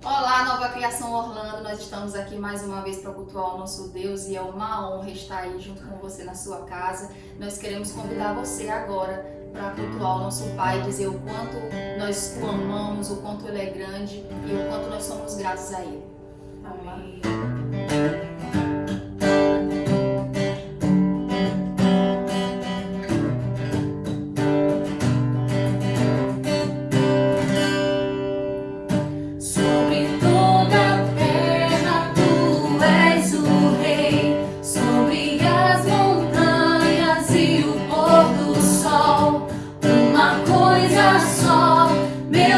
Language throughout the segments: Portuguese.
Olá, Nova Criação Orlando, nós estamos aqui mais uma vez para cultuar o nosso Deus e é uma honra estar aí junto com você na sua casa. Nós queremos convidar você agora para cultuar o nosso Pai, dizer o quanto nós o amamos, o quanto Ele é grande e o quanto nós somos gratos a Ele. Amém.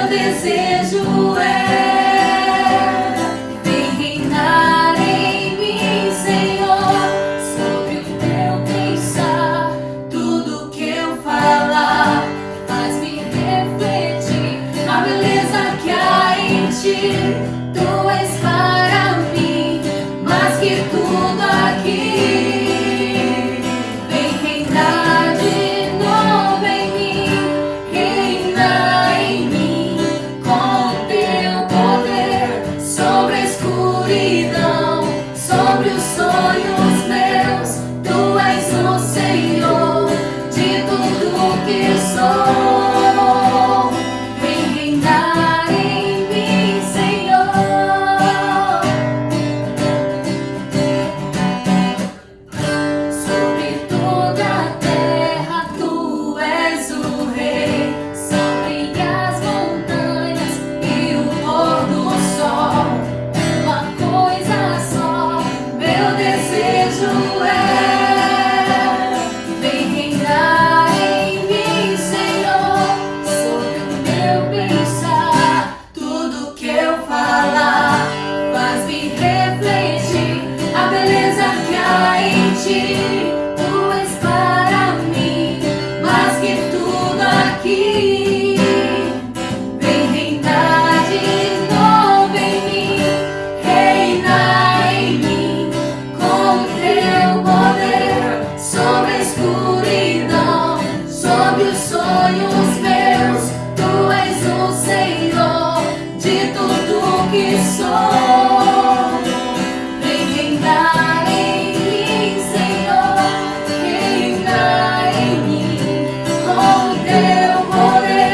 Desejo é vem reinar em mim, Senhor, sobre o teu pensar, tudo que eu falar faz-me refletir a beleza que há em ti. Tu és para mim mais que tudo aqui. Vem reinar de novo em mim, reinar em mim. Sobre os sonhos meus, tu és o Senhor de tudo que sou. Vem reinar em mim, Senhor. Sobre toda a terra, tu és o Rei. Sobre as montanhas e o pôr do sol. Meu desejo é vem reinar em mim, Senhor, sobre o meu pensar, tudo que eu falar faz-me refletir a beleza que há em ti. Tu és para mim mais que tudo aqui. Vem reinar de novo em mim, reinar em mim. Sobre a escuridão, sobre os sonhos meus, tu és o Senhor de tudo que sou. Vem reinar em mim, Senhor, reinar em mim, com o teu poder.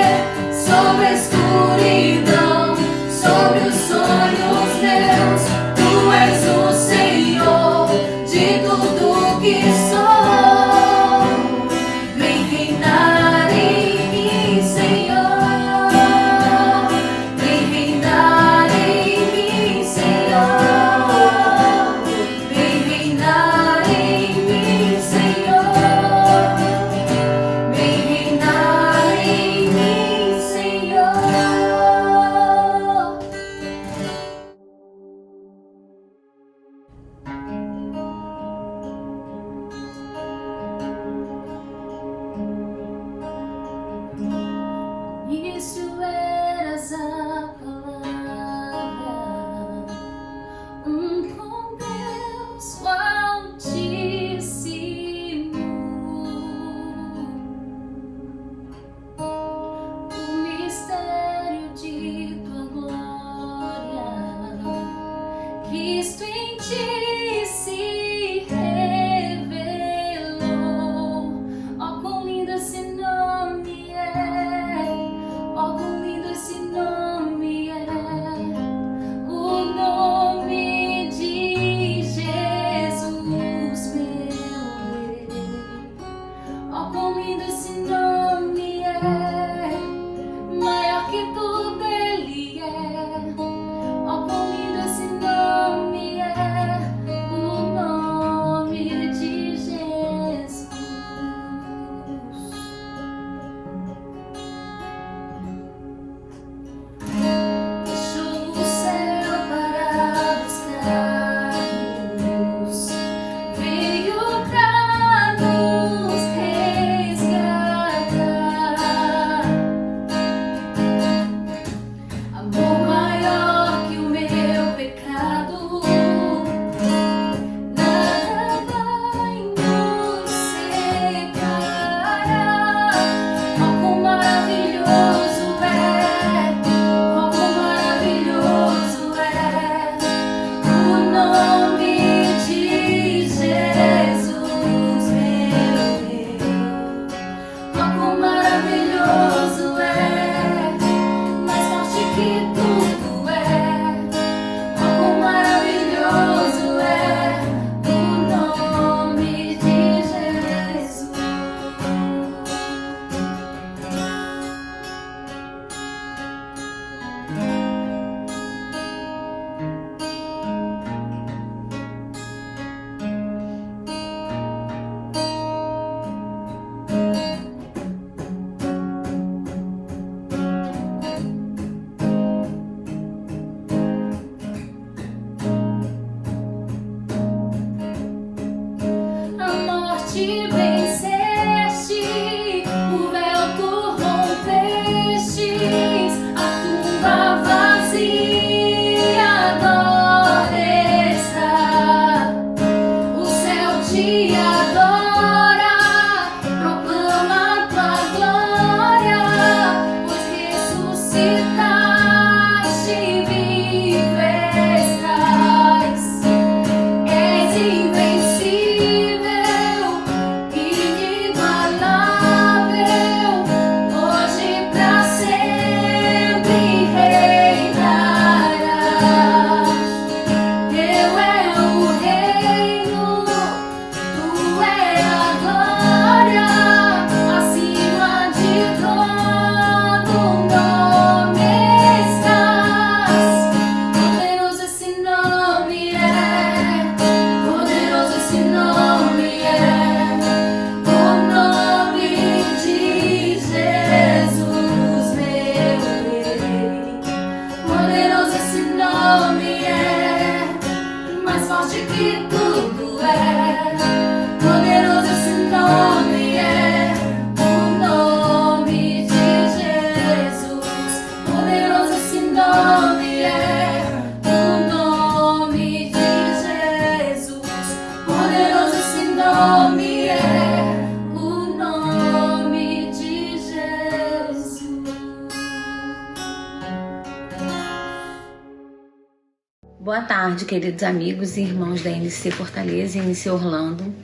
Boa tarde, queridos amigos e irmãos da NC Fortaleza e NC Orlando.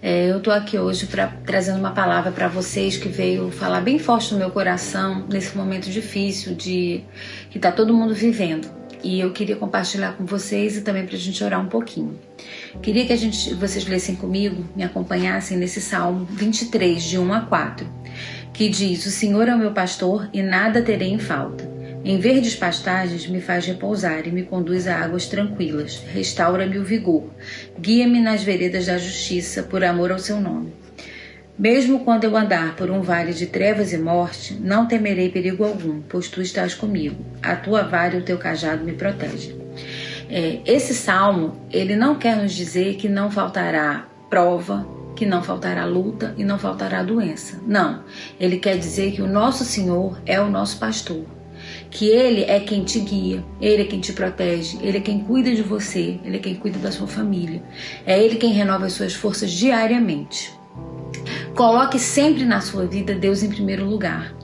Eu tô aqui hoje trazendo uma palavra para vocês que veio falar bem forte no meu coração nesse momento difícil que tá todo mundo vivendo. E eu queria compartilhar com vocês e também pra gente orar um pouquinho. Queria que vocês lessem comigo, me acompanhassem nesse Salmo 23, de 1 a 4, que diz: O Senhor é o meu pastor e nada terei em falta. Em verdes pastagens me faz repousar e me conduz a águas tranquilas. Restaura-me o vigor. Guia-me nas veredas da justiça, por amor ao seu nome. Mesmo quando eu andar por um vale de trevas e morte, não temerei perigo algum, pois tu estás comigo. A tua vara e o teu cajado me protegem. Esse salmo, ele não quer nos dizer que não faltará prova, que não faltará luta e não faltará doença. Não, ele quer dizer que o nosso Senhor é o nosso pastor. Que Ele é quem te guia, Ele é quem te protege, Ele é quem cuida de você, Ele é quem cuida da sua família. É Ele quem renova as suas forças diariamente. Coloque sempre na sua vida Deus em primeiro lugar.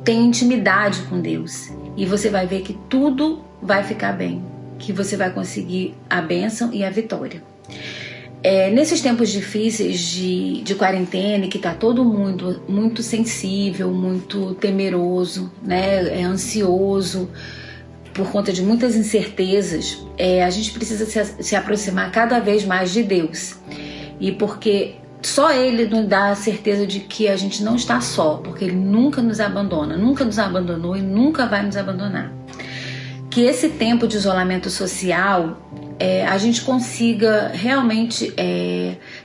Tenha intimidade com Deus e você vai ver que tudo vai ficar bem, que você vai conseguir a bênção e a vitória. Nesses tempos difíceis de quarentena, que está todo mundo muito sensível, muito temeroso, né, ansioso, por conta de muitas incertezas, a gente precisa se aproximar cada vez mais de Deus. E porque só Ele nos dá a certeza de que a gente não está só, porque Ele nunca nos abandona, nunca nos abandonou e nunca vai nos abandonar. Que esse tempo de isolamento social a gente consiga realmente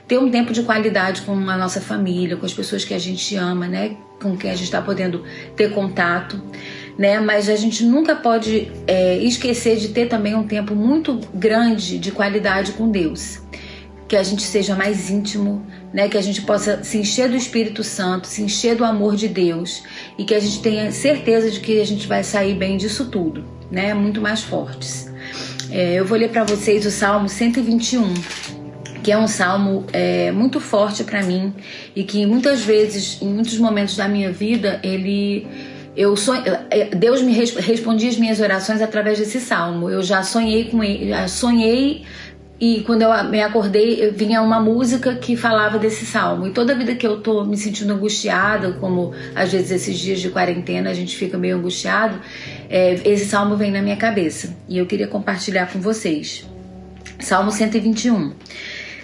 ter um tempo de qualidade com a nossa família, com as pessoas que a gente ama, né? Com quem a gente está podendo ter contato, né? Mas a gente nunca pode esquecer de ter também um tempo muito grande de qualidade com Deus. Que a gente seja mais íntimo, né? Que a gente possa se encher do Espírito Santo, se encher do amor de Deus e que a gente tenha certeza de que a gente vai sair bem disso tudo, né? Muito mais fortes. Eu vou ler para vocês o Salmo 121, que é um salmo muito forte para mim e que muitas vezes, em muitos momentos da minha vida, Deus me respondia as minhas orações através desse salmo. Eu já sonhei com ele, e quando eu me acordei, vinha uma música que falava desse salmo. E toda vida que eu tô me sentindo angustiada, como às vezes esses dias de quarentena a gente fica meio angustiado, esse salmo vem na minha cabeça. E eu queria compartilhar com vocês. Salmo 121.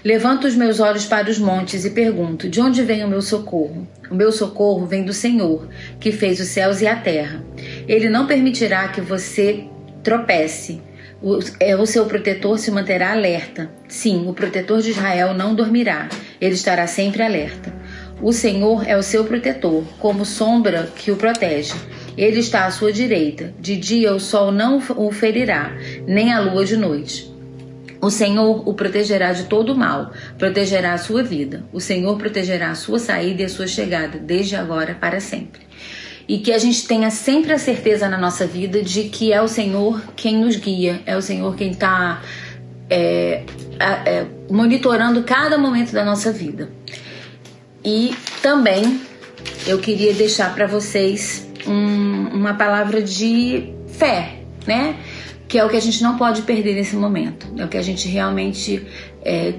Levanto os meus olhos para os montes e pergunto: de onde vem o meu socorro? O meu socorro vem do Senhor, que fez os céus e a terra. Ele não permitirá que você tropece. O seu protetor se manterá alerta. Sim, o protetor de Israel não dormirá. Ele estará sempre alerta. O Senhor é o seu protetor, como sombra que o protege. Ele está à sua direita. De dia o sol não o ferirá, nem a lua de noite. O Senhor o protegerá de todo o mal, protegerá a sua vida. O Senhor protegerá a sua saída e a sua chegada, desde agora para sempre. E que a gente tenha sempre a certeza na nossa vida de que é o Senhor quem nos guia, é o Senhor quem está monitorando cada momento da nossa vida. E também eu queria deixar para vocês uma palavra de fé, né? Que é o que a gente não pode perder nesse momento. É o que a gente realmente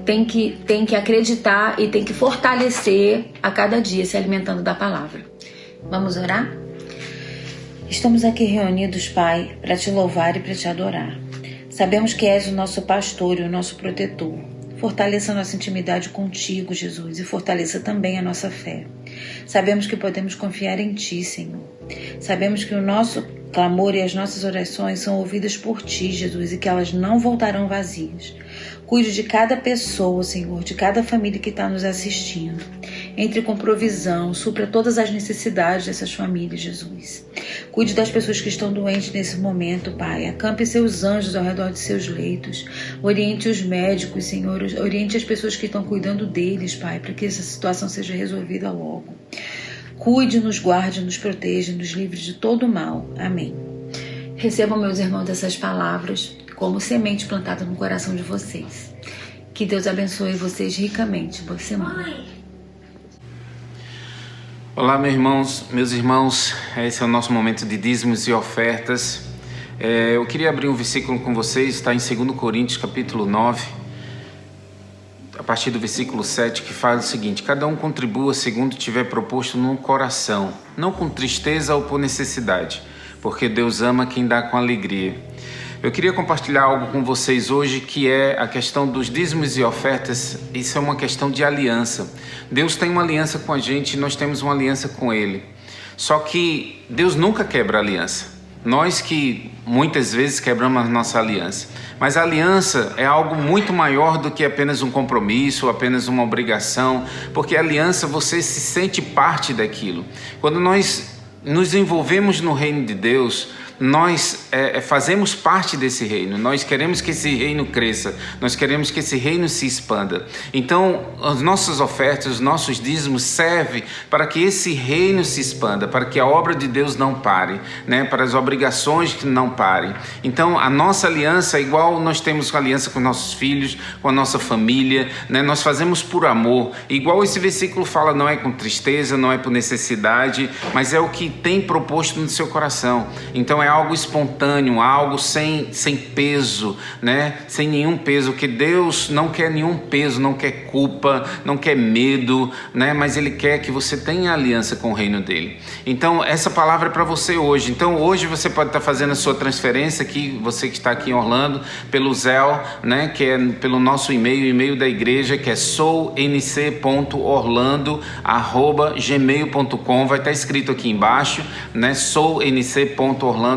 tem que acreditar e tem que fortalecer a cada dia, se alimentando da palavra. Vamos orar? Estamos aqui reunidos, Pai, para te louvar e para te adorar. Sabemos que és o nosso pastor e o nosso protetor. Fortaleça a nossa intimidade contigo, Jesus, e fortaleça também a nossa fé. Sabemos que podemos confiar em Ti, Senhor. Sabemos que o nosso clamor e as nossas orações são ouvidas por Ti, Jesus, e que elas não voltarão vazias. Cuide de cada pessoa, Senhor, de cada família que está nos assistindo. Entre com provisão, supra todas as necessidades dessas famílias, Jesus. Cuide das pessoas que estão doentes nesse momento, Pai. Acampe seus anjos ao redor de seus leitos. Oriente os médicos, Senhor. Oriente as pessoas que estão cuidando deles, Pai, para que essa situação seja resolvida logo. Cuide, nos guarde, nos proteja, nos livre de todo o mal. Amém. Recebam, meus irmãos, essas palavras como semente plantada no coração de vocês. Que Deus abençoe vocês ricamente. Boa semana. Olá, meus irmãos. Esse é o nosso momento de dízimos e ofertas. Eu queria abrir um versículo com vocês, está em 2 Coríntios capítulo 9, a partir do versículo 7, que fala o seguinte: cada um contribua segundo tiver proposto no coração, não com tristeza ou por necessidade, porque Deus ama quem dá com alegria. Eu queria compartilhar algo com vocês hoje, que é a questão dos dízimos e ofertas. Isso é uma questão de aliança. Deus tem uma aliança com a gente e nós temos uma aliança com Ele. Só que Deus nunca quebra a aliança. Nós que muitas vezes quebramos a nossa aliança. Mas a aliança é algo muito maior do que apenas um compromisso, apenas uma obrigação, porque a aliança você se sente parte daquilo. Quando nós nos envolvemos no reino de Deus, nós fazemos parte desse reino, nós queremos que esse reino cresça, nós queremos que esse reino se expanda. Então, as nossas ofertas, os nossos dízimos servem para que esse reino se expanda, para que a obra de Deus não pare, né? Para as obrigações que não parem. Então, a nossa aliança é igual nós temos aliança com nossos filhos, com a nossa família, né? Nós fazemos por amor, igual esse versículo fala, não é com tristeza, não é por necessidade, mas é o que tem proposto no seu coração. Então, é algo espontâneo, algo sem peso, né? Sem nenhum peso, que Deus não quer nenhum peso, não quer culpa, não quer medo, né? Mas Ele quer que você tenha aliança com o reino dele. Então, essa palavra é para você hoje. Então, hoje você pode estar fazendo a sua transferência aqui, você que está aqui em Orlando, pelo Zelle, né? Que é pelo nosso e-mail, o e-mail da igreja, que é soulnc.orlando@gmail.com. Vai estar escrito aqui embaixo, né? soulnc.orlando@gmail.com.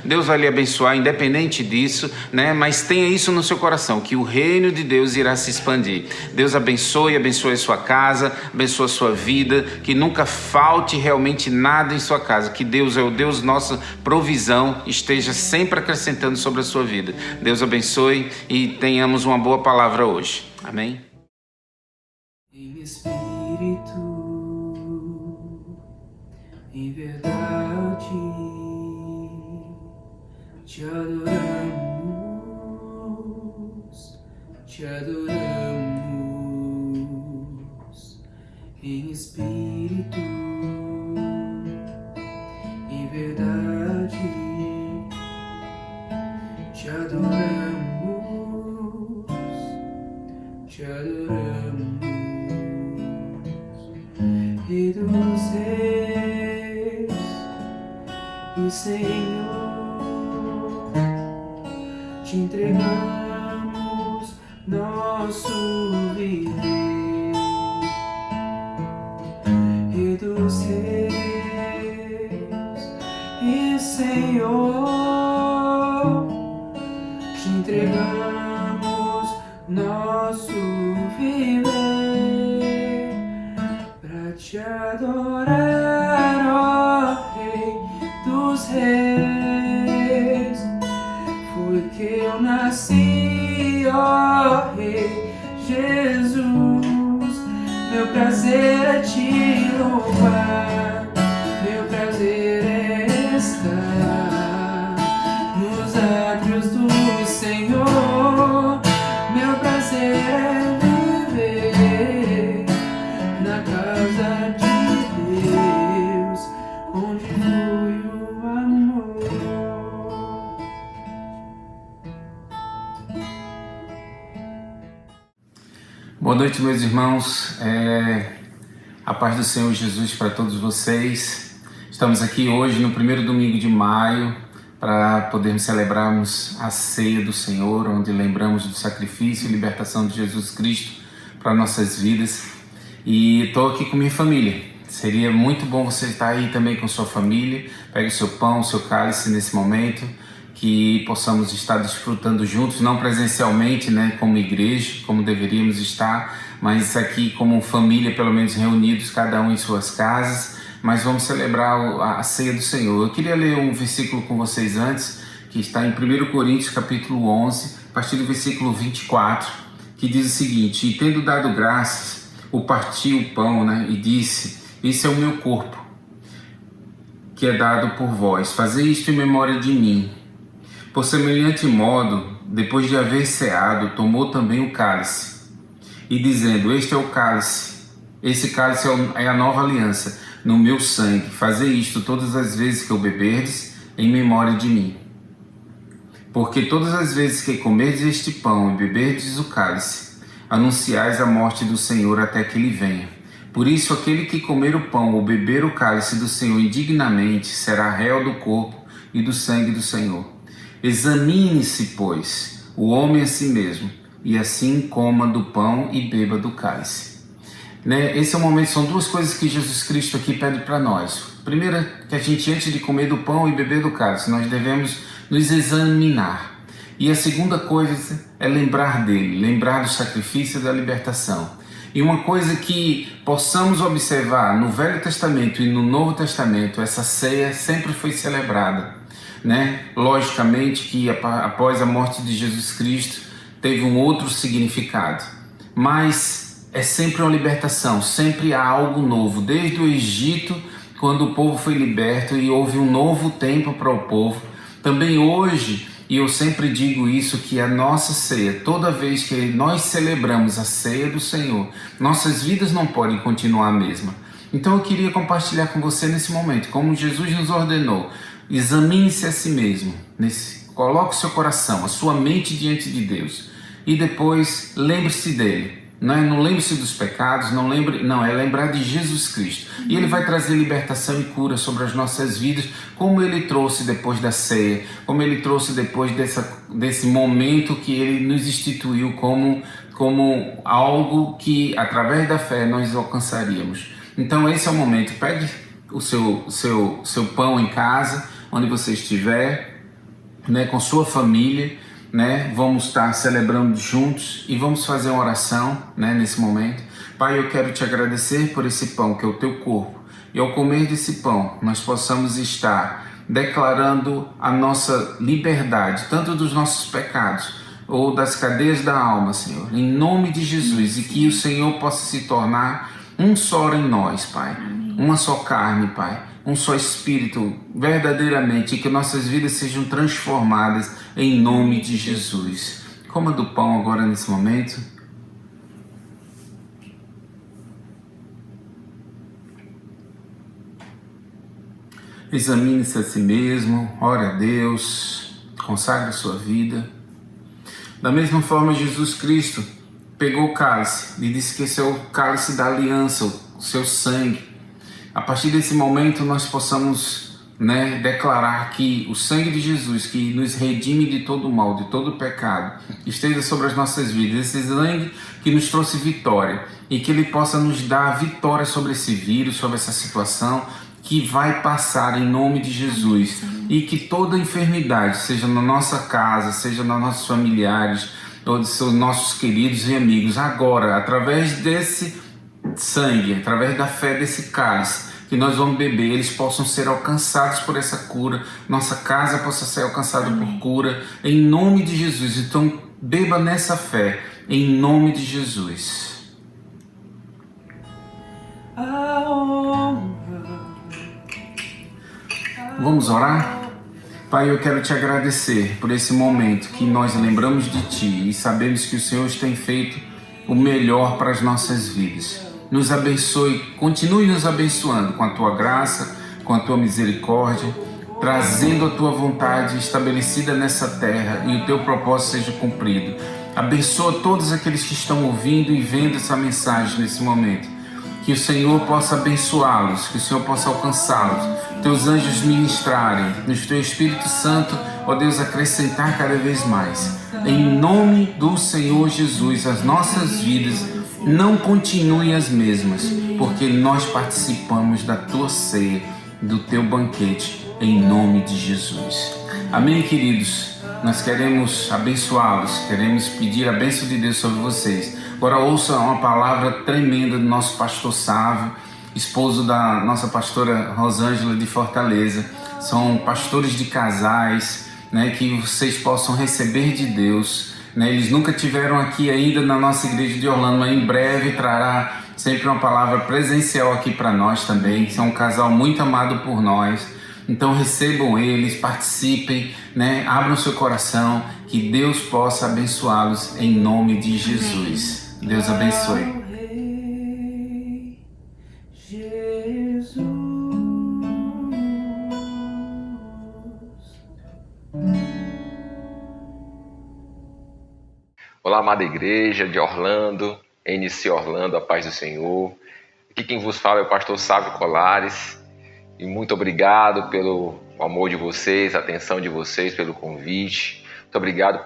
Deus vai lhe abençoar independente disso, né? Mas tenha isso no seu coração, que o reino de Deus irá se expandir. Deus abençoe a sua casa, abençoe a sua vida, que nunca falte realmente nada em sua casa, que Deus é o Deus nossa provisão, esteja sempre acrescentando sobre a sua vida. Deus abençoe e tenhamos uma boa palavra hoje. Amém? Em espírito, em verdade, te adoramos, em espírito, em verdade, te adoramos, Rei dos Reis e Senhor, te entregamos nosso viver. Rei dos Reis e Senhor, te entregamos nosso viver pra te adorar, ó Rei dos Reis. Foi que eu nasci, ó Rei Jesus. Meu prazer é te louvar, meu prazer é estar nos átrios do Senhor. Meu prazer é viver na casa de Deus, onde flui o amor. Boa noite, meus irmãos. A paz do Senhor Jesus para todos vocês. Estamos aqui hoje no primeiro domingo de maio para podermos celebrarmos a ceia do Senhor, onde lembramos do sacrifício e libertação de Jesus Cristo para nossas vidas. E estou aqui com minha família. Seria muito bom você estar aí também com sua família. Pegue o seu pão, o seu cálice nesse momento, que possamos estar desfrutando juntos, não presencialmente, né, como igreja, como deveríamos estar, mas aqui como família, pelo menos reunidos, cada um em suas casas, mas vamos celebrar a ceia do Senhor. Eu queria ler um versículo com vocês antes, que está em 1 Coríntios capítulo 11, a partir do versículo 24, que diz o seguinte: e tendo dado graças, o partiu o pão, né, e disse: isso é o meu corpo, que é dado por vós, fazei isto em memória de mim. Por semelhante modo, depois de haver ceado, tomou também o cálice, e dizendo: este é o cálice, esse cálice é a nova aliança, no meu sangue. Fazei isto todas as vezes que o beberdes, em memória de mim. Porque todas as vezes que comerdes este pão e beberdes o cálice, anunciais a morte do Senhor até que ele venha. Por isso, aquele que comer o pão ou beber o cálice do Senhor indignamente será réu do corpo e do sangue do Senhor. Examine-se, pois, o homem a si mesmo, e assim coma do pão e beba do cálice. Esse é o momento, são duas coisas que Jesus Cristo aqui pede para nós. Primeiro, que a gente, antes de comer do pão e beber do cálice, nós devemos nos examinar. E a segunda coisa é lembrar dele, lembrar do sacrifício e da libertação. E uma coisa que possamos observar no Velho Testamento e no Novo Testamento, essa ceia sempre foi celebrada, Logicamente que após a morte de Jesus Cristo teve um outro significado, mas é sempre uma libertação, sempre há algo novo. Desde o Egito, quando o povo foi liberto e houve um novo tempo para o povo, também hoje, e eu sempre digo isso, que a nossa ceia, toda vez que nós celebramos a ceia do Senhor, nossas vidas não podem continuar a mesma. Então eu queria compartilhar com você nesse momento, como Jesus nos ordenou, examine-se a si mesmo, coloque o seu coração, a sua mente diante de Deus, e depois lembre-se dele. Não lembre-se dos pecados, é lembrar de Jesus Cristo. E Ele vai trazer libertação e cura sobre as nossas vidas, como Ele trouxe depois da ceia, como Ele trouxe depois desse momento que Ele nos instituiu como algo que, através da fé, nós alcançaríamos. Então esse é o momento. Pegue o seu pão em casa, onde você estiver, com sua família, vamos estar celebrando juntos e vamos fazer uma oração, nesse momento. Pai, eu quero te agradecer por esse pão que é o teu corpo, e ao comer desse pão nós possamos estar declarando a nossa liberdade, tanto dos nossos pecados ou das cadeias da alma, Senhor, em nome de Jesus, e que o Senhor possa se tornar um só em nós, Pai, uma só carne, Pai, um só Espírito, verdadeiramente, e que nossas vidas sejam transformadas em nome de Jesus. Coma do pão agora nesse momento. Examine-se a si mesmo, ore a Deus, consagre a sua vida. Da mesma forma, Jesus Cristo pegou o cálice e disse que esse é o cálice da aliança, o seu sangue. A partir desse momento nós possamos declarar que o sangue de Jesus, que nos redime de todo o mal, de todo o pecado, esteja sobre as nossas vidas, esse sangue que nos trouxe vitória, e que Ele possa nos dar vitória sobre esse vírus, sobre essa situação, que vai passar em nome de Jesus, e que toda enfermidade, seja na nossa casa, seja nos nossos familiares, ou dos nossos queridos e amigos, agora, através desse sangue, através da fé desse cálice que nós vamos beber, eles possam ser alcançados por essa cura, nossa casa possa ser alcançada por cura, em nome de Jesus. Então beba nessa fé, em nome de Jesus. Vamos orar? Pai, eu quero te agradecer por esse momento que nós lembramos de Ti e sabemos que o Senhor tem feito o melhor para as nossas vidas. Nos abençoe, continue nos abençoando com a Tua graça, com a Tua misericórdia, trazendo a Tua vontade estabelecida nessa terra e o Teu propósito seja cumprido. Abençoa todos aqueles que estão ouvindo e vendo essa mensagem nesse momento. Que o Senhor possa abençoá-los, que o Senhor possa alcançá-los, Teus anjos ministrarem, no Teu Espírito Santo, ó Deus, acrescentar cada vez mais. Em nome do Senhor Jesus, as nossas vidas não continuem as mesmas, porque nós participamos da Tua ceia, do Teu banquete, em nome de Jesus. Amém, queridos? Nós queremos abençoá-los, queremos pedir a bênção de Deus sobre vocês. Agora ouça uma palavra tremenda do nosso pastor Sávio, esposo da nossa pastora Rosângela de Fortaleza. São pastores de casais, que vocês possam receber de Deus. Eles nunca tiveram aqui ainda na nossa igreja de Orlando, mas em breve trará sempre uma palavra presencial aqui para nós também. São um casal muito amado por nós. Então recebam eles, participem, abram seu coração, que Deus possa abençoá-los em nome de Jesus. Deus abençoe. Jesus. Olá, amada igreja de Orlando, NC Orlando, a paz do Senhor. Aqui quem vos fala é o pastor Sávio Colares. E muito obrigado pelo amor de vocês, a atenção de vocês, pelo convite. Muito obrigado,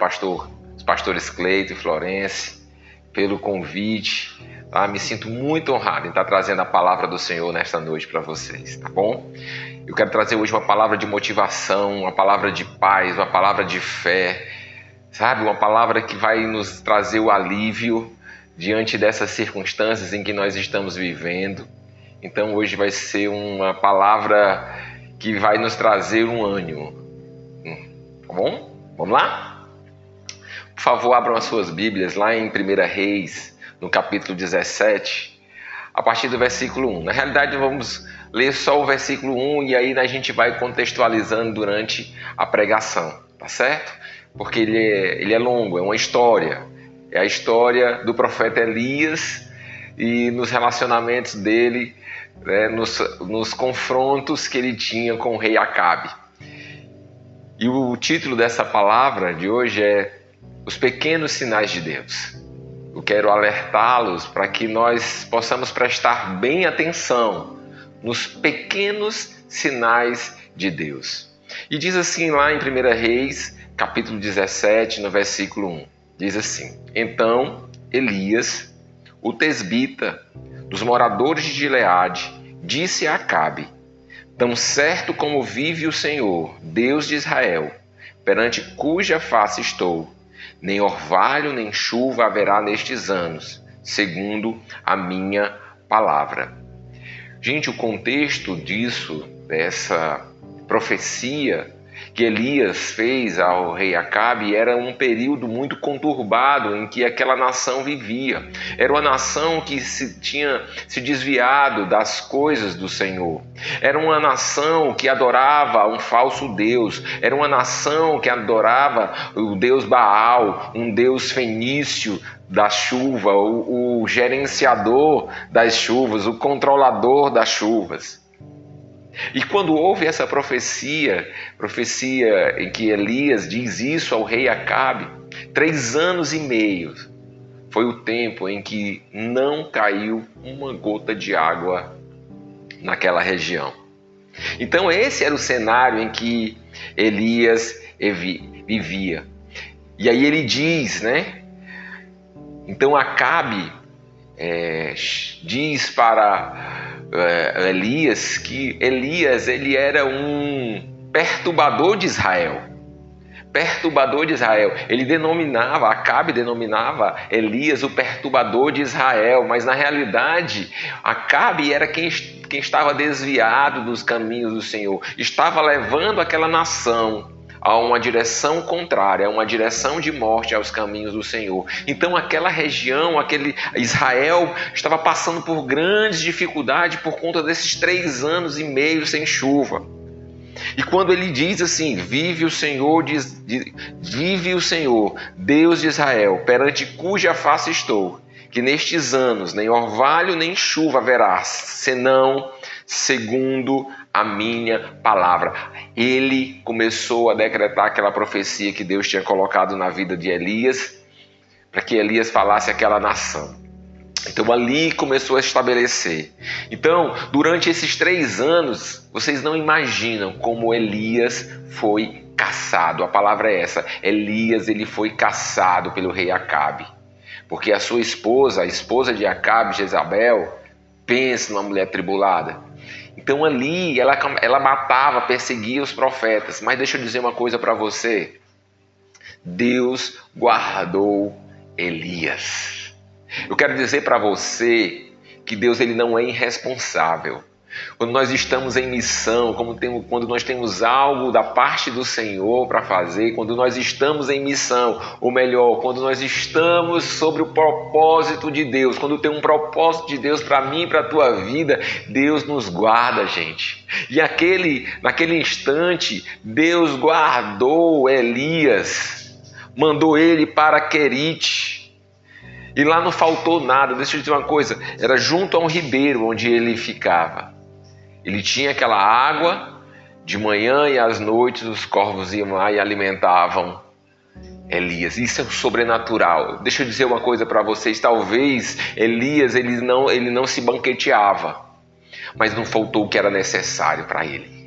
os pastores Cleito e Florence, pelo convite. Tá? Me sinto muito honrado em estar trazendo a palavra do Senhor nesta noite para vocês, tá bom? Eu quero trazer hoje uma palavra de motivação, uma palavra de paz, uma palavra de fé, sabe? Uma palavra que vai nos trazer o alívio diante dessas circunstâncias em que nós estamos vivendo. Então hoje vai ser uma palavra que vai nos trazer um ânimo. Tá bom? Vamos lá? Por favor, abram as suas Bíblias lá em 1 Reis, no capítulo 17, a partir do versículo 1. Na realidade, vamos ler só o versículo 1 e aí a gente vai contextualizando durante a pregação, tá certo? Porque ele é longo, é uma história. É a história do profeta Elias e nos relacionamentos dele, né, nos confrontos que ele tinha com o rei Acabe. E o título dessa palavra de hoje é Os Pequenos Sinais de Deus. Eu quero alertá-los para que nós possamos prestar bem atenção nos pequenos sinais de Deus. E diz assim lá em 1 Reis, capítulo 17, no versículo 1. Diz assim: Então Elias, o tesbita, dos moradores de Gileade, disse a Acabe: Tão certo como vive o Senhor, Deus de Israel, perante cuja face estou, nem orvalho nem chuva haverá nestes anos, segundo a minha palavra. Gente, o contexto dessa profecia que Elias fez ao rei Acabe era um período muito conturbado em que aquela nação vivia. Era uma nação que tinha se desviado das coisas do Senhor. Era uma nação que adorava um falso Deus. Era uma nação que adorava o Deus Baal, um Deus fenício da chuva, o gerenciador das chuvas, o controlador das chuvas. E quando houve essa profecia em que Elias diz isso ao rei Acabe, 3 anos e meio foi o tempo em que não caiu uma gota de água naquela região. Então esse era o cenário em que Elias vivia. E aí ele diz, né? Então Acabe diz para Elias que Elias ele era um perturbador de Israel. Acabe denominava Elias o perturbador de Israel, mas na realidade Acabe era quem estava desviado dos caminhos do Senhor, estava levando aquela nação a uma direção contrária, a uma direção de morte aos caminhos do Senhor. Então aquela região, aquele Israel estava passando por grandes dificuldades por conta desses 3 anos e meio sem chuva. E quando ele diz assim, vive o Senhor, Deus de Israel, perante cuja face estou, que nestes anos nem orvalho nem chuva haverá, senão segundo a minha palavra. Ele começou a decretar aquela profecia que Deus tinha colocado na vida de Elias, para que Elias falasse àquela nação. Então ali começou a estabelecer. Então, durante esses 3 anos, vocês não imaginam como Elias foi caçado. A palavra é essa. Elias, ele foi caçado pelo rei Acabe. Porque a sua esposa, a esposa de Acabe, Jezabel, pensa numa mulher tribulada. Então ali ela matava, perseguia os profetas. Mas deixa eu dizer uma coisa para você. Deus guardou Elias. Eu quero dizer para você que Deus ele não é irresponsável. Quando nós estamos em missão, quando nós temos algo da parte do Senhor para fazer, quando nós estamos em missão, ou melhor, quando nós estamos sobre o propósito de Deus, quando tem um propósito de Deus para mim e para a tua vida, Deus nos guarda, gente. E naquele instante, Deus guardou Elias, mandou ele para Querite. E lá não faltou nada. Deixa eu dizer uma coisa, era junto a um ribeiro onde ele ficava. Ele tinha aquela água, de manhã e às noites os corvos iam lá e alimentavam Elias. Isso é o sobrenatural. Deixa eu dizer uma coisa para vocês. Talvez Elias ele não se banqueteava, mas não faltou o que era necessário para ele.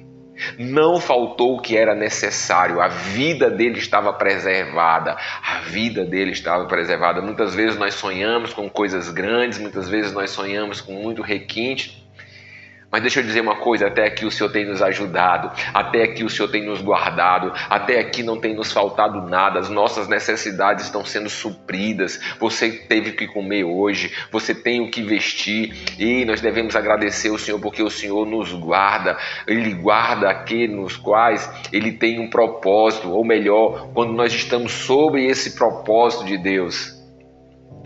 Não faltou o que era necessário. A vida dele estava preservada. A vida dele estava preservada. Muitas vezes nós sonhamos com coisas grandes, muitas vezes nós sonhamos com muito requinte. Mas deixa eu dizer uma coisa, até aqui o Senhor tem nos ajudado, até aqui o Senhor tem nos guardado, até aqui não tem nos faltado nada, as nossas necessidades estão sendo supridas, você teve o que comer hoje, você tem o que vestir, e nós devemos agradecer ao Senhor porque o Senhor nos guarda, Ele guarda aqueles nos quais Ele tem um propósito, ou melhor, quando nós estamos sobre esse propósito de Deus.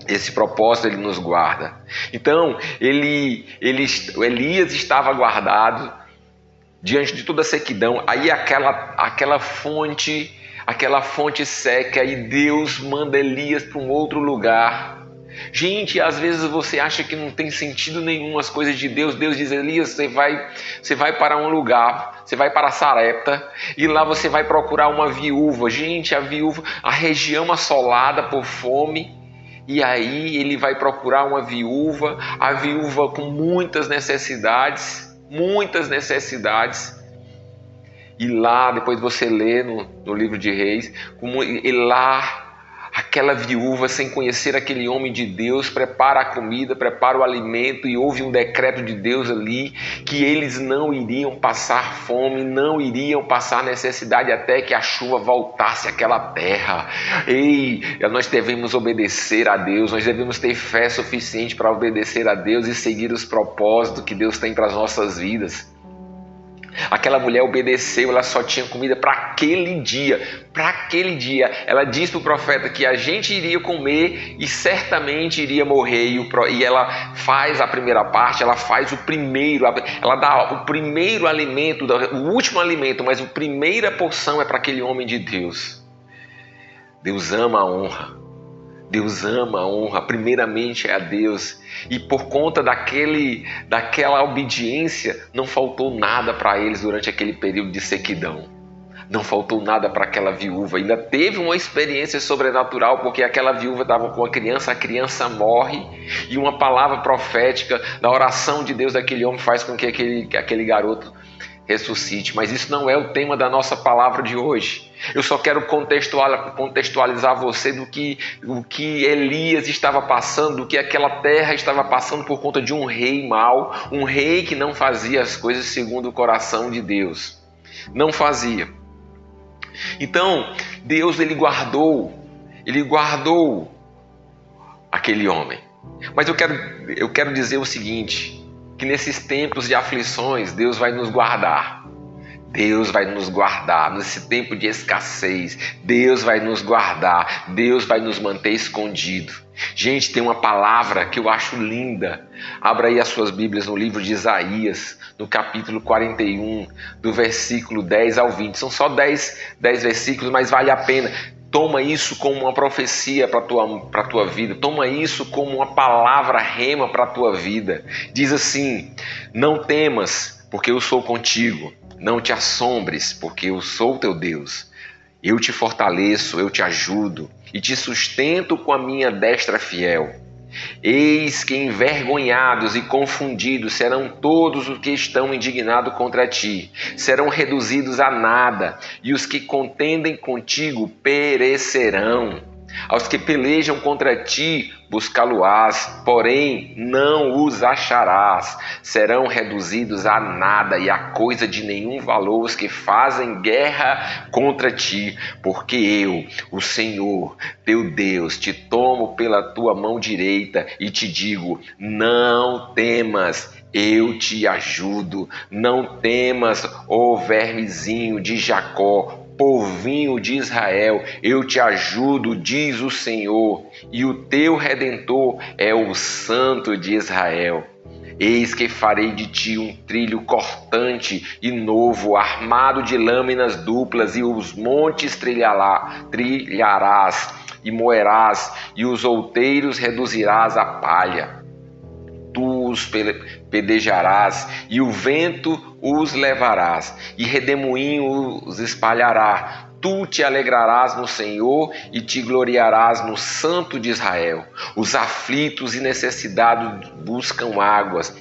Esse propósito Ele nos guarda. Então, Elias estava guardado diante de toda a sequidão. Aí aquela fonte seca e Deus manda Elias para um outro lugar. Gente, às vezes você acha que não tem sentido nenhum as coisas de Deus. Deus diz, Elias, você vai para um lugar, você vai para Sarepta e lá você vai procurar uma viúva. Gente, a região assolada por fome. E aí ele vai procurar uma viúva, a viúva com muitas necessidades. E lá, depois você lê no livro de Reis, e lá aquela viúva, sem conhecer aquele homem de Deus, prepara a comida, prepara o alimento e houve um decreto de Deus ali que eles não iriam passar fome, não iriam passar necessidade até que a chuva voltasse àquela terra. Ei, nós devemos obedecer a Deus, nós devemos ter fé suficiente para obedecer a Deus e seguir os propósitos que Deus tem para as nossas vidas. Aquela mulher obedeceu, ela só tinha comida para aquele dia. Ela disse para o profeta que a gente iria comer e certamente iria morrer. E ela faz a primeira parte, ela faz o primeiro, ela dá o primeiro alimento, o último alimento, mas a primeira porção é para aquele homem de Deus. Deus ama a honra. Deus ama a honra, primeiramente é a Deus. E por conta daquela obediência, não faltou nada para eles durante aquele período de sequidão. Não faltou nada para aquela viúva. Ainda teve uma experiência sobrenatural, porque aquela viúva estava com a criança morre, e uma palavra profética da oração de Deus daquele homem faz com que aquele garoto ressuscite. Mas isso não é o tema da nossa palavra de hoje. Eu só quero contextualizar você do que Elias estava passando, do que aquela terra estava passando por conta de um rei mau, um rei que não fazia as coisas segundo o coração de Deus. Não fazia. Então, Deus ele guardou aquele homem. Mas eu quero dizer o seguinte, que nesses tempos de aflições, Deus vai nos guardar. Deus vai nos guardar nesse tempo de escassez. Deus vai nos guardar. Deus vai nos manter escondido. Gente, tem uma palavra que eu acho linda. Abra aí as suas Bíblias no livro de Isaías, no capítulo 41, do versículo 10 ao 20. São só 10 versículos, mas vale a pena. Toma isso como uma profecia para a tua vida. Toma isso como uma palavra rema para a tua vida. Diz assim: não temas, porque eu sou contigo. Não te assombres, porque eu sou teu Deus. Eu te fortaleço, eu te ajudo e te sustento com a minha destra fiel. Eis que envergonhados e confundidos serão todos os que estão indignados contra ti. Serão reduzidos a nada, e os que contendem contigo perecerão. Aos que pelejam contra ti, buscá-lo-ás, porém não os acharás. Serão reduzidos a nada e a coisa de nenhum valor os que fazem guerra contra ti. Porque eu, o Senhor, teu Deus, te tomo pela tua mão direita e te digo: não temas, eu te ajudo. Não temas, ó vermezinho de Jacó, povinho de Israel, eu te ajudo, diz o Senhor, e o teu Redentor é o Santo de Israel. Eis que farei de ti um trilho cortante e novo, armado de lâminas duplas, e os montes trilharás e moerás, e os outeiros reduzirás a palha. Tu os pedejarás, e o vento os levarás, e redemoinho os espalhará. Tu te alegrarás no Senhor e te gloriarás no Santo de Israel. Os aflitos e necessitados buscam águas,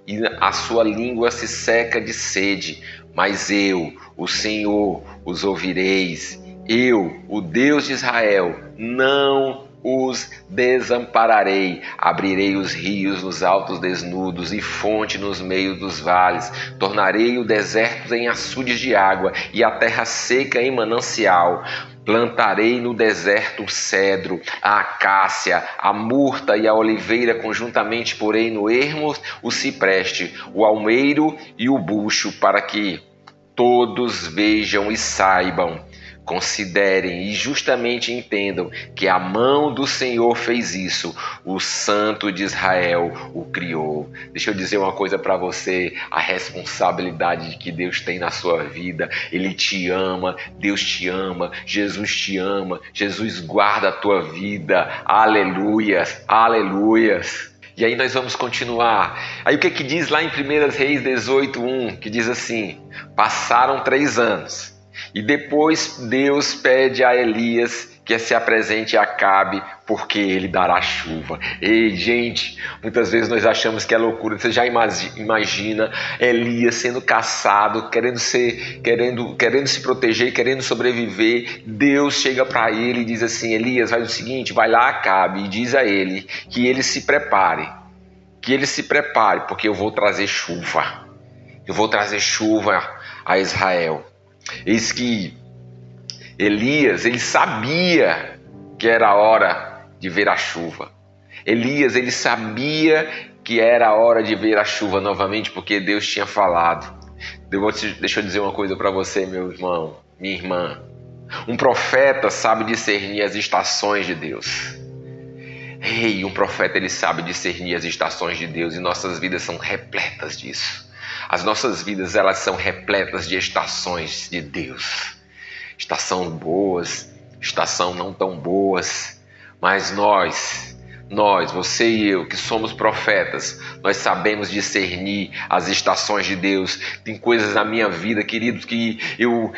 e a sua língua se seca de sede. Mas eu, o Senhor, os ouvireis. Eu, o Deus de Israel, não os desampararei. Abrirei os rios nos altos desnudos e fonte nos meios dos vales. Tornarei o deserto em açudes de água e a terra seca em manancial. Plantarei no deserto o cedro, a acácia, a murta e a oliveira, conjuntamente porei no ermo o cipreste, o almeiro e o bucho, para que todos vejam e saibam, considerem e justamente entendam que a mão do Senhor fez isso, o Santo de Israel o criou. Deixa eu dizer uma coisa para você, a responsabilidade que Deus tem na sua vida. Ele te ama, Deus te ama, Jesus te ama, Jesus guarda a tua vida. Aleluias, aleluias. E aí nós vamos continuar. Aí o que diz lá em 1 Reis 18:1, que diz assim: passaram 3 anos. E depois Deus pede a Elias que se apresente a Acabe, porque ele dará chuva. Ei, gente, muitas vezes nós achamos que é loucura. Você já imagina Elias sendo caçado, querendo se proteger, querendo sobreviver. Deus chega para ele e diz assim: Elias, faz o seguinte, vai lá a Acabe e diz a ele que ele se prepare. Porque eu vou trazer chuva. Eu vou trazer chuva a Israel. Eis que Elias, ele sabia que era a hora de ver a chuva. Elias, ele sabia que era a hora de ver a chuva novamente, porque Deus tinha falado. Deixa eu dizer uma coisa para você, meu irmão, minha irmã. Um profeta sabe discernir as estações de Deus. Ei, um profeta, ele sabe discernir as estações de Deus, e nossas vidas são repletas disso. As nossas vidas, elas são repletas de estações de Deus. Estação boas, estação não tão boas. Mas nós, você e eu, que somos profetas, nós sabemos discernir as estações de Deus. Tem coisas na minha vida, queridos, que eu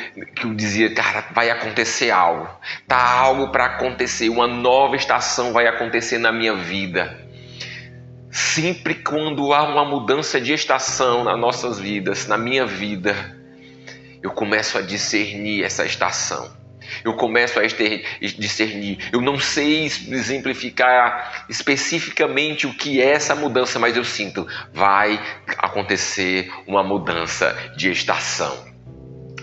dizia, cara, vai acontecer algo. Tá algo para acontecer, uma nova estação vai acontecer na minha vida. Sempre quando há uma mudança de estação nas nossas vidas, na minha vida, eu começo a discernir essa estação. Eu começo a discernir. Eu não sei exemplificar especificamente o que é essa mudança, mas eu sinto, vai acontecer uma mudança de estação.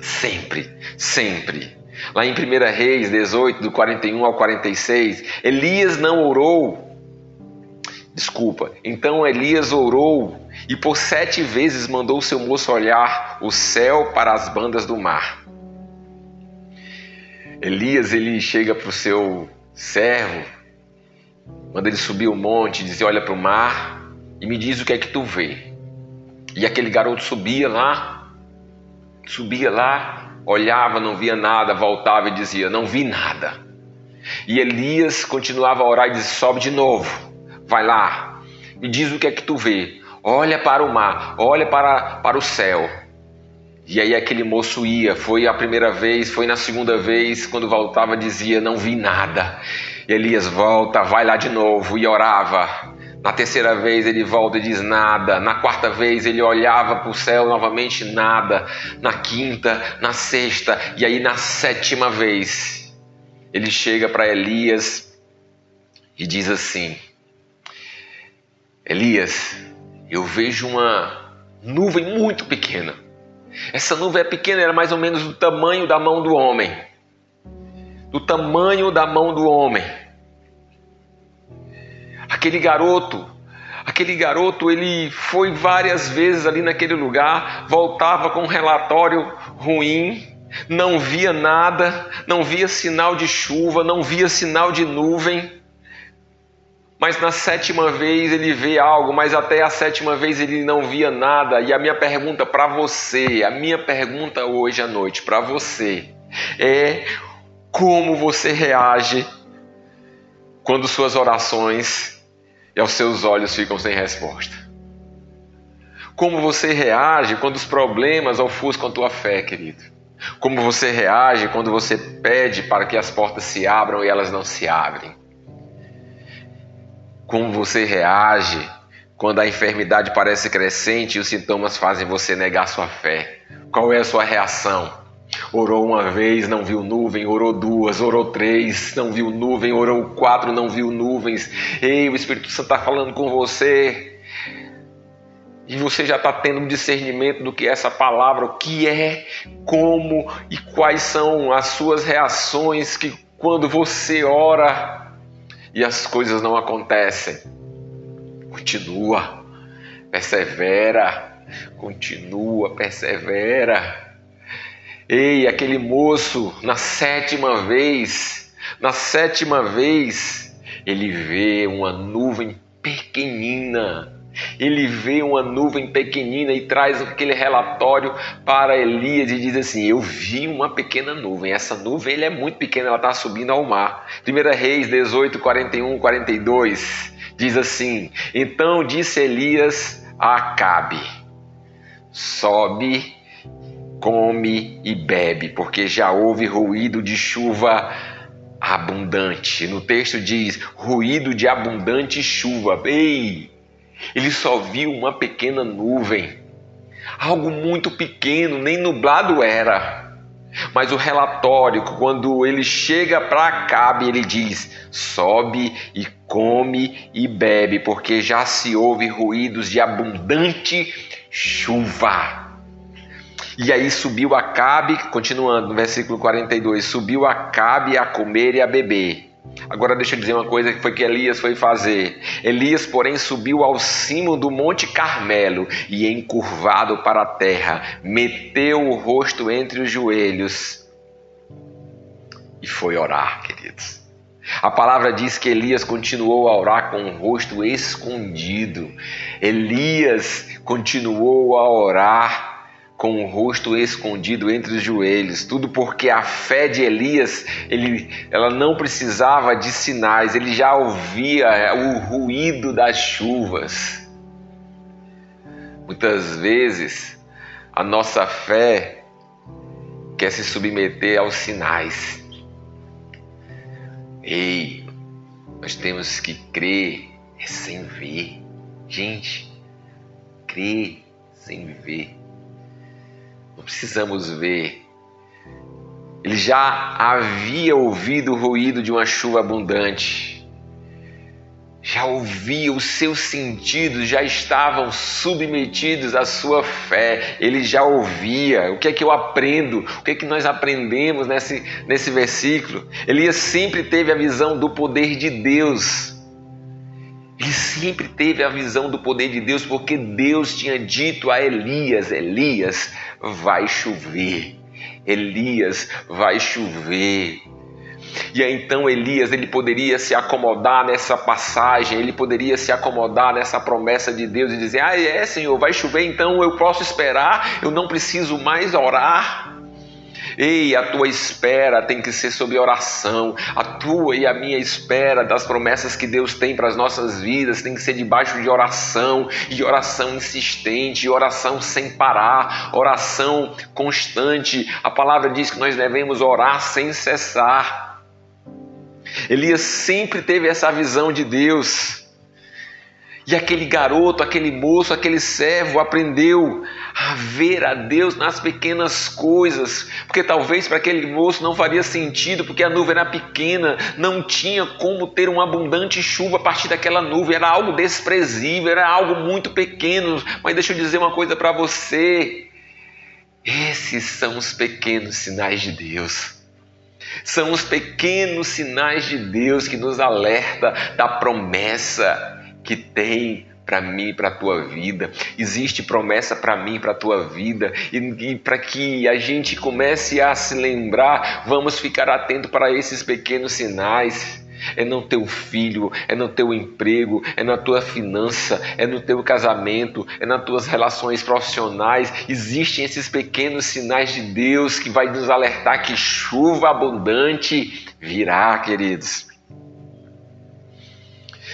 Sempre, sempre. Lá em 1 Reis 18, do 41 ao 46, Elias não orou. Então Elias orou e por 7 vezes mandou o seu moço olhar o céu para as bandas do mar. Elias, ele chega para o seu servo, manda ele subir o monte, dizer, olha para o mar e me diz o que é que tu vê. E aquele garoto subia lá, olhava, não via nada, voltava e dizia, não vi nada. E Elias continuava a orar e dizia, sobe de novo. Vai lá, me diz o que é que tu vê. Olha para o mar, olha para o céu. E aí aquele moço ia, foi a primeira vez, foi na segunda vez, quando voltava dizia, não vi nada. E Elias volta, vai lá de novo e orava. Na terceira vez ele volta e diz nada. Na quarta vez ele olhava para o céu novamente, nada. Na quinta, na sexta, e aí na 7ª vez ele chega para Elias e diz assim, Elias, eu vejo uma nuvem muito pequena. Essa nuvem é pequena, era mais ou menos do tamanho da mão do homem. Do tamanho da mão do homem. Aquele garoto, ele foi várias vezes ali naquele lugar, voltava com um relatório ruim, não via nada, não via sinal de chuva, não via sinal de nuvem. Mas na 7ª vez ele vê algo, mas até a 7ª vez ele não via nada. E a minha pergunta para você, a minha pergunta hoje à noite para você é: como você reage quando suas orações e os seus olhos ficam sem resposta? Como você reage quando os problemas ofuscam a tua fé, querido? Como você reage quando você pede para que as portas se abram e elas não se abrem? Como você reage quando a enfermidade parece crescente e os sintomas fazem você negar sua fé? Qual é a sua reação? Orou uma vez, não viu nuvem, orou duas, orou três, não viu nuvem, orou quatro, não viu nuvens. Ei, o Espírito Santo está falando com você. E você já está tendo um discernimento do que é essa palavra, o que é, como e quais são as suas reações que quando você ora e as coisas não acontecem. Continua, persevera, continua, persevera. Ei, aquele moço, na sétima vez, ele vê uma nuvem pequenina. Ele vê uma nuvem pequenina e traz aquele relatório para Elias e diz assim: eu vi uma pequena nuvem. Essa nuvem é muito pequena, ela está subindo ao mar. 1 Reis 18, 41, 42 diz assim: então disse Elias a Acabe: sobe, come e bebe, porque já houve ruído de chuva abundante. No texto diz ruído de abundante chuva. Ei! Ele só viu uma pequena nuvem, algo muito pequeno, nem nublado era. Mas o relatório, quando ele chega para Acabe, ele diz: sobe e come e bebe, porque já se ouve ruídos de abundante chuva. E aí subiu Acabe, continuando no versículo 42, subiu Acabe a comer e a beber. Agora deixa eu dizer uma coisa que foi que Elias foi fazer. Elias, porém, subiu ao cimo do Monte Carmelo e, encurvado para a terra, meteu o rosto entre os joelhos e foi orar, queridos. A palavra diz que Elias continuou a orar com o rosto escondido. Elias continuou a orar com o rosto escondido entre os joelhos, tudo porque a fé de Elias, ela não precisava de sinais, ele já ouvia o ruído das chuvas. Muitas vezes a nossa fé quer se submeter aos sinais. Ei, nós temos que crer sem ver. Gente, crer sem ver. Não precisamos ver. Ele já havia ouvido o ruído de uma chuva abundante. Já ouvia, os seus sentidos já estavam submetidos à sua fé. Ele já ouvia. O que é que eu aprendo? O que é que nós aprendemos nesse versículo? Elias sempre teve a visão do poder de Deus. Ele sempre teve a visão do poder de Deus, porque Deus tinha dito a Elias: Elias, vai chover. Elias, vai chover. E aí, então Elias, ele poderia se acomodar nessa passagem, ele poderia se acomodar nessa promessa de Deus e dizer: Senhor, vai chover, então eu posso esperar, eu não preciso mais orar. Ei, a tua espera tem que ser sobre oração. A tua e a minha espera das promessas que Deus tem para as nossas vidas tem que ser debaixo de oração, e oração insistente, oração sem parar, oração constante. A palavra diz que nós devemos orar sem cessar. Elias sempre teve essa visão de Deus. E aquele garoto, aquele moço, aquele servo aprendeu a ver a Deus nas pequenas coisas, porque talvez para aquele moço não faria sentido, porque a nuvem era pequena, não tinha como ter uma abundante chuva a partir daquela nuvem, era algo desprezível, era algo muito pequeno. Mas deixa eu dizer uma coisa para você: esses são os pequenos sinais de Deus. São os pequenos sinais de Deus que nos alerta da promessa que tem para mim e para a tua vida. Existe promessa para mim e para a tua vida, e para que a gente comece a se lembrar, vamos ficar atento para esses pequenos sinais. É no teu filho, é no teu emprego, é na tua finança, é no teu casamento, é nas tuas relações profissionais. Existem esses pequenos sinais de Deus que vai nos alertar que chuva abundante virá, queridos.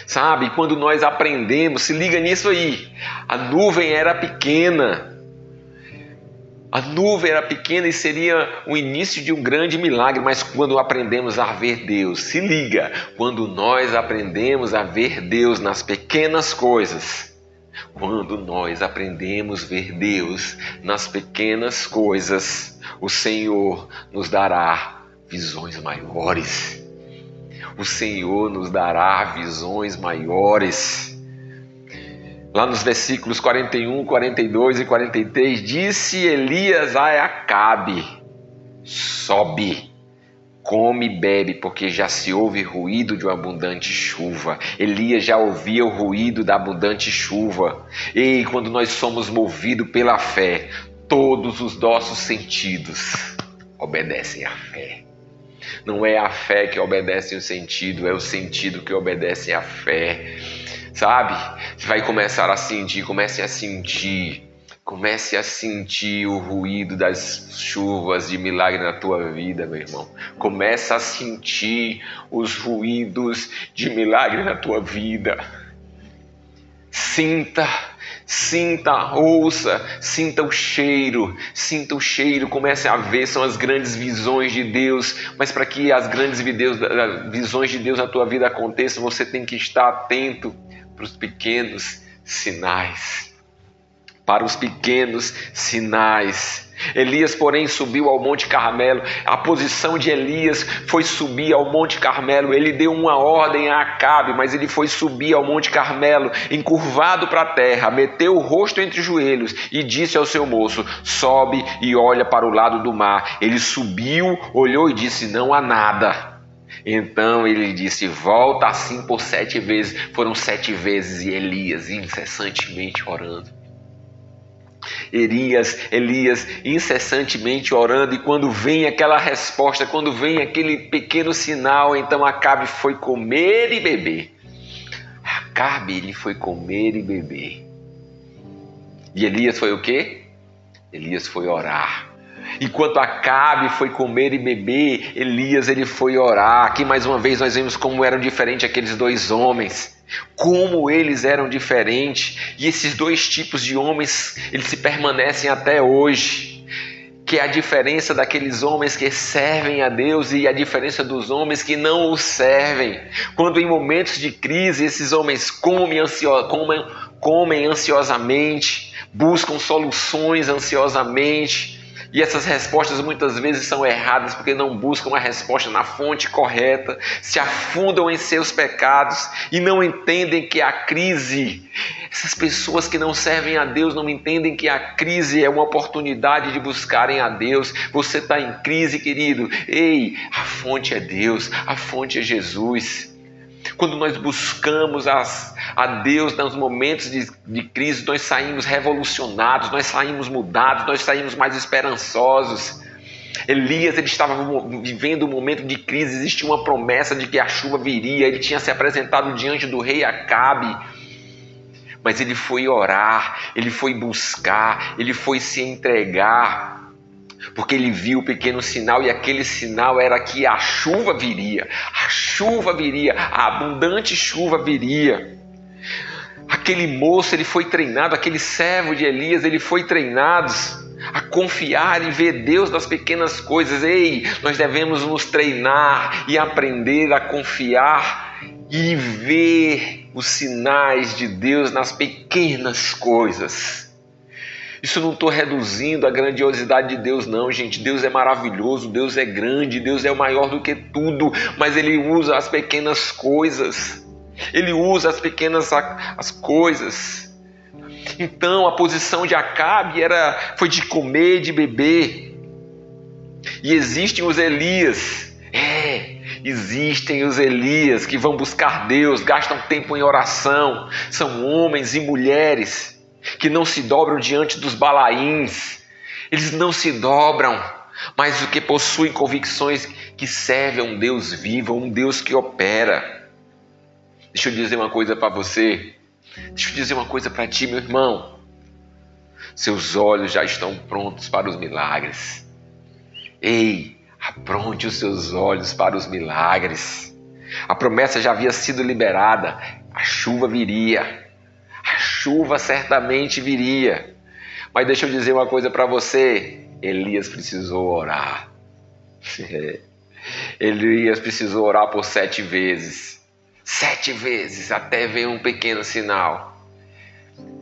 Sabe, quando nós aprendemos, se liga nisso aí, a nuvem era pequena, A nuvem era pequena e seria o início de um grande milagre, mas quando aprendemos a ver Deus, se liga, quando nós aprendemos a ver Deus nas pequenas coisas, quando nós aprendemos a ver Deus nas pequenas coisas, o Senhor nos dará visões maiores. O Senhor nos dará visões maiores. Lá nos versículos 41, 42 e 43, disse Elias a Acabe: sobe, come e bebe, porque já se ouve ruído de uma abundante chuva. Elias já ouvia o ruído da abundante chuva. E quando nós somos movidos pela fé, todos os nossos sentidos obedecem à fé. Não é a fé que obedece o sentido, é o sentido que obedece à fé. Sabe? Você vai começar a sentir, comece a sentir o ruído das chuvas de milagre na tua vida, meu irmão. Começa a sentir os ruídos de milagre na tua vida. Sinta, ouça, sinta o cheiro, comece a ver, são as grandes visões de Deus, mas para que as grandes visões de Deus na tua vida aconteçam, você tem que estar atento para os pequenos sinais. Elias, porém, subiu ao Monte Carmelo. A posição de Elias foi subir ao Monte Carmelo. Ele deu uma ordem a Acabe, mas ele foi subir ao Monte Carmelo, encurvado para a terra, meteu o rosto entre os joelhos e disse ao seu moço: sobe e olha para o lado do mar. Ele subiu, olhou e disse: não há nada. Então ele disse: volta assim por 7 vezes. Foram 7 vezes e Elias incessantemente orando. Elias incessantemente orando, e quando vem aquela resposta, quando vem aquele pequeno sinal, então Acabe foi comer e beber. Ele foi comer e beber. E Elias foi o quê? Elias foi orar. Enquanto Acabe foi comer e beber, Elias ele foi orar. Aqui mais uma vez nós vemos como eram diferentes aqueles 2 homens. Como eles eram diferentes. E esses 2 tipos de homens, eles se permanecem até hoje. Que é a diferença daqueles homens que servem a Deus e a diferença dos homens que não o servem. Quando em momentos de crise esses homens comem ansiosamente, buscam soluções ansiosamente. E essas respostas muitas vezes são erradas porque não buscam a resposta na fonte correta, se afundam em seus pecados e não entendem que a crise, essas pessoas que não servem a Deus não entendem que a crise é uma oportunidade de buscarem a Deus. Você está em crise, querido. Ei, a fonte é Deus, a fonte é Jesus. Quando nós buscamos a Deus nos momentos de crise, nós saímos revolucionados, nós saímos mudados, nós saímos mais esperançosos. Elias ele estava vivendo um momento de crise, existia uma promessa de que a chuva viria, ele tinha se apresentado diante do rei Acabe. Mas ele foi orar, ele foi buscar, ele foi se entregar. Porque ele viu o pequeno sinal, e aquele sinal era que a chuva viria, a abundante chuva viria. Aquele moço, ele foi treinado, aquele servo de Elias, ele foi treinado a confiar e ver Deus nas pequenas coisas. Ei, nós devemos nos treinar e aprender a confiar e ver os sinais de Deus nas pequenas coisas. Isso não estou reduzindo a grandiosidade de Deus não, gente. Deus é maravilhoso, Deus é grande, Deus é o maior do que tudo, mas Ele usa as pequenas coisas. Ele usa as coisas. Então a posição de Acabe foi de comer e de beber. E existem os Elias. Existem os Elias que vão buscar Deus, gastam tempo em oração. São homens e mulheres que não se dobram diante dos balaíns. Eles não se dobram, mas o que possuem convicções que servem a um Deus vivo, a um Deus que opera. Deixa eu dizer uma coisa para você. Deixa eu dizer uma coisa para ti, meu irmão. Seus olhos já estão prontos para os milagres. Ei, apronte os seus olhos para os milagres. A promessa já havia sido liberada. A chuva viria. A chuva certamente viria. Mas deixa eu dizer uma coisa para você. Elias precisou orar. Elias precisou orar por 7 vezes. 7 vezes até ver um pequeno sinal.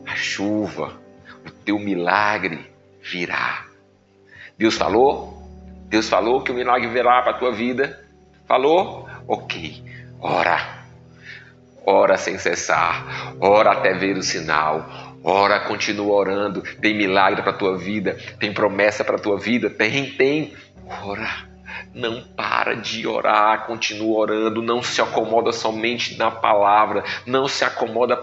A chuva, o teu milagre virá. Deus falou? Deus falou que o milagre virá para a tua vida? Falou? Ok. Ora. Ora sem cessar. Ora até ver o sinal. Ora, continua orando. Tem milagre para a tua vida. Tem promessa para a tua vida. Tem. Ora. Não para de orar, continua orando, não se acomoda somente na palavra, não se acomoda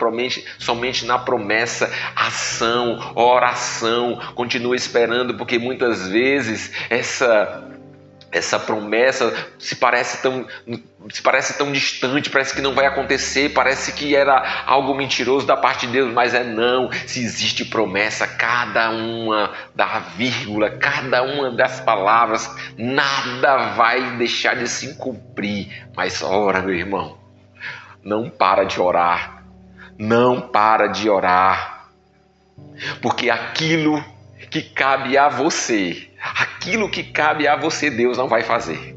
somente na promessa, ação, oração, continua esperando, porque muitas vezes essa promessa se parece tão distante, parece que não vai acontecer, parece que era algo mentiroso da parte de Deus, mas não. Se existe promessa, cada uma da vírgula, cada uma das palavras, nada vai deixar de se cumprir. Mas ora, meu irmão, não para de orar, não para de orar, porque aquilo que cabe a você, Deus não vai fazer.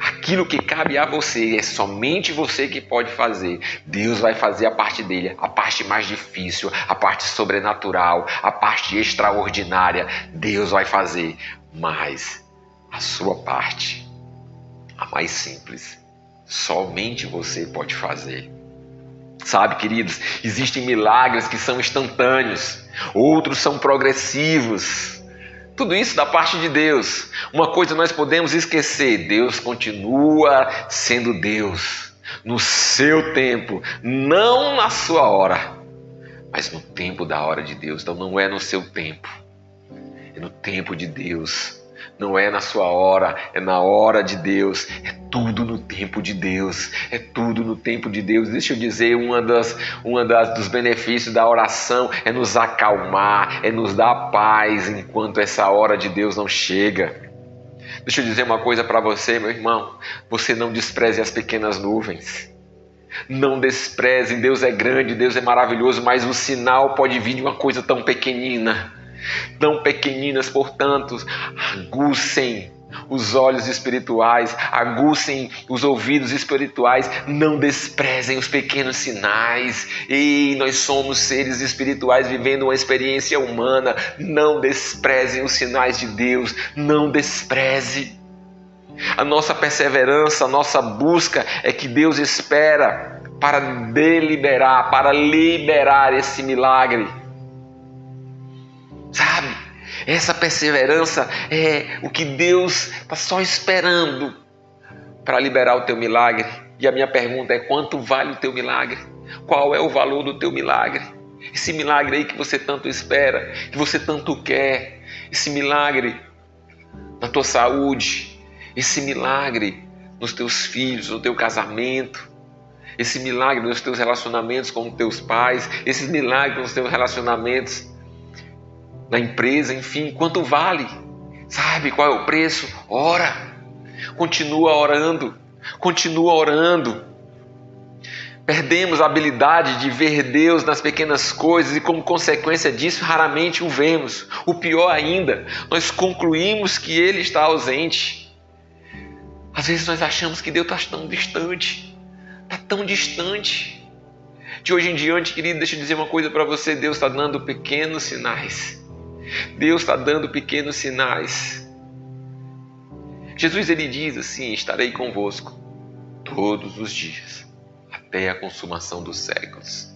Aquilo que cabe a você, é somente você que pode fazer. Deus vai fazer a parte dele, a parte mais difícil, a parte sobrenatural, a parte extraordinária. Deus vai fazer, mas a sua parte, a mais simples, somente você pode fazer. Sabe, queridos, existem milagres que são instantâneos, outros são progressivos. Tudo isso da parte de Deus. Uma coisa nós podemos esquecer: Deus continua sendo Deus no seu tempo, não na sua hora, mas no tempo da hora de Deus. Então não é no seu tempo, é no tempo de Deus. Não é na sua hora, é na hora de Deus. É tudo no tempo de Deus. É tudo no tempo de Deus. Deixa eu dizer, dos benefícios da oração é nos acalmar, é nos dar paz enquanto essa hora de Deus não chega. Deixa eu dizer uma coisa para você, meu irmão. Você não despreze as pequenas nuvens. Não despreze. Deus é grande, Deus é maravilhoso, mas o sinal pode vir de uma coisa tão pequenina. Tão pequeninas, portanto, aguçem os olhos espirituais, aguçem os ouvidos espirituais, não desprezem os pequenos sinais. Ei, nós somos seres espirituais vivendo uma experiência humana, não desprezem os sinais de Deus, não despreze. A nossa perseverança, a nossa busca é que Deus espera para deliberar, para liberar esse milagre. Sabe, essa perseverança é o que Deus está só esperando para liberar o teu milagre. E a minha pergunta é: quanto vale o teu milagre? Qual é o valor do teu milagre? Esse milagre aí que você tanto espera, que você tanto quer, esse milagre na tua saúde, esse milagre nos teus filhos, no teu casamento, esse milagre nos teus relacionamentos com os teus pais, esse milagre nos teus relacionamentos na empresa, enfim, quanto vale? Sabe qual é o preço? Ora, continua orando, continua orando. Perdemos a habilidade de ver Deus nas pequenas coisas e, como consequência disso, raramente o vemos. O pior ainda, nós concluímos que Ele está ausente. Às vezes nós achamos que Deus está tão distante, De hoje em diante, querido, deixa eu dizer uma coisa para você: Deus está dando pequenos sinais. Deus está dando pequenos sinais. Jesus, ele diz assim: estarei convosco todos os dias, até a consumação dos séculos.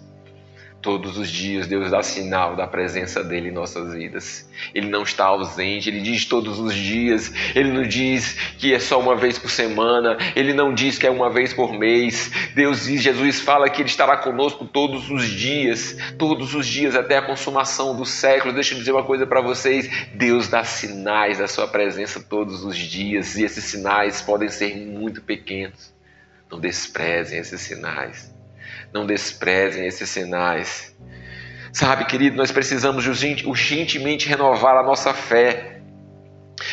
Todos os dias Deus dá sinal da presença dele em nossas vidas. Ele não está ausente, ele diz todos os dias. Ele não diz que é só uma vez por semana, ele não diz que é uma vez por mês. Jesus fala que ele estará conosco todos os dias até a consumação dos séculos. Deixa eu dizer uma coisa para vocês: Deus dá sinais da sua presença todos os dias, e esses sinais podem ser muito pequenos. Não desprezem esses sinais. Não desprezem esses sinais. Sabe, querido, nós precisamos urgentemente renovar a nossa fé.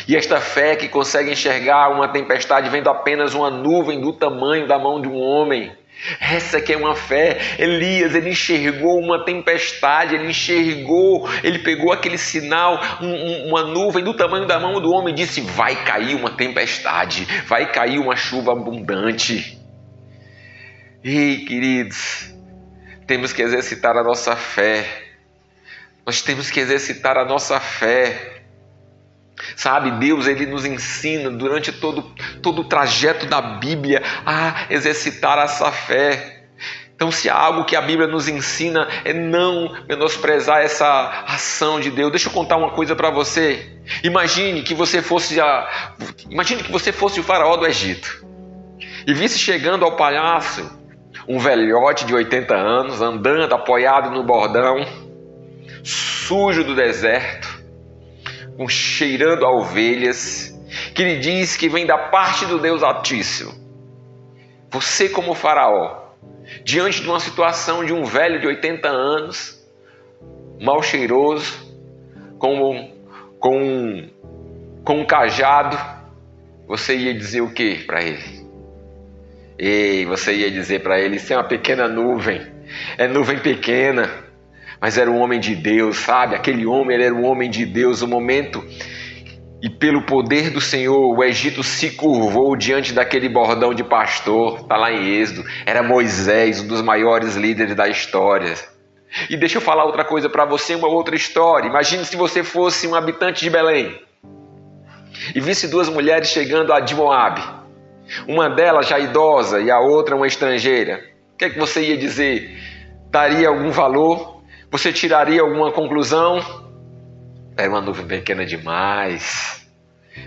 E esta fé que consegue enxergar uma tempestade vendo apenas uma nuvem do tamanho da mão de um homem. Essa que é uma fé. Elias, ele enxergou uma tempestade, ele pegou aquele sinal, uma nuvem do tamanho da mão do homem e disse: vai cair uma tempestade, vai cair uma chuva abundante. Ei, queridos, temos que exercitar a nossa fé. Nós temos que exercitar a nossa fé. Sabe, Deus, ele nos ensina durante todo o trajeto da Bíblia a exercitar essa fé. Então, se há algo que a Bíblia nos ensina é não menosprezar essa ação de Deus. Deixa eu contar uma coisa para você. Imagine que você fosse o faraó do Egito e visse chegando ao palácio um velhote de 80 anos, andando apoiado no bordão, sujo do deserto, cheirando a ovelhas, que lhe diz que vem da parte do Deus Altíssimo. Você, como faraó, diante de uma situação de um velho de 80 anos, mal cheiroso, com um cajado, você ia dizer o que para ele? Você ia dizer para ele: isso é uma pequena nuvem, é nuvem pequena. Mas era um homem de Deus, sabe? Aquele homem, ele era um homem de Deus. O momento, e pelo poder do Senhor, o Egito se curvou diante daquele bordão de pastor. Está lá em Êxodo. Era Moisés, um dos maiores líderes da história. E deixa eu falar outra coisa para você, uma outra história. Imagine se você fosse um habitante de Belém e visse duas mulheres chegando de Moabe. Uma delas já idosa e a outra uma estrangeira. O que é que você ia dizer? Daria algum valor? Você tiraria alguma conclusão? Era uma nuvem pequena demais.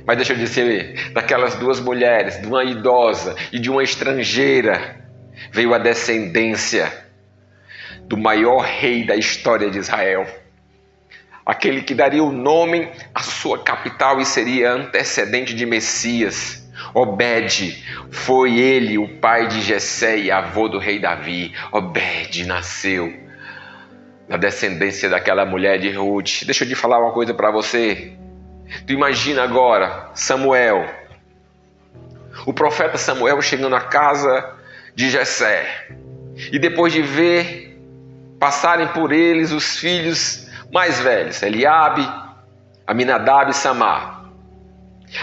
Mas deixa eu dizer, daquelas duas mulheres, de uma idosa e de uma estrangeira, veio a descendência do maior rei da história de Israel. Aquele que daria o nome à sua capital e seria antecedente de Messias. Obed, foi ele o pai de Jessé e avô do rei Davi. Obed nasceu na descendência daquela mulher de Ruth. Deixa eu te falar uma coisa para você. Tu imagina agora Samuel, o profeta Samuel, chegando à casa de Jessé, e depois de ver passarem por eles os filhos mais velhos, Eliabe, Aminadab e Samar.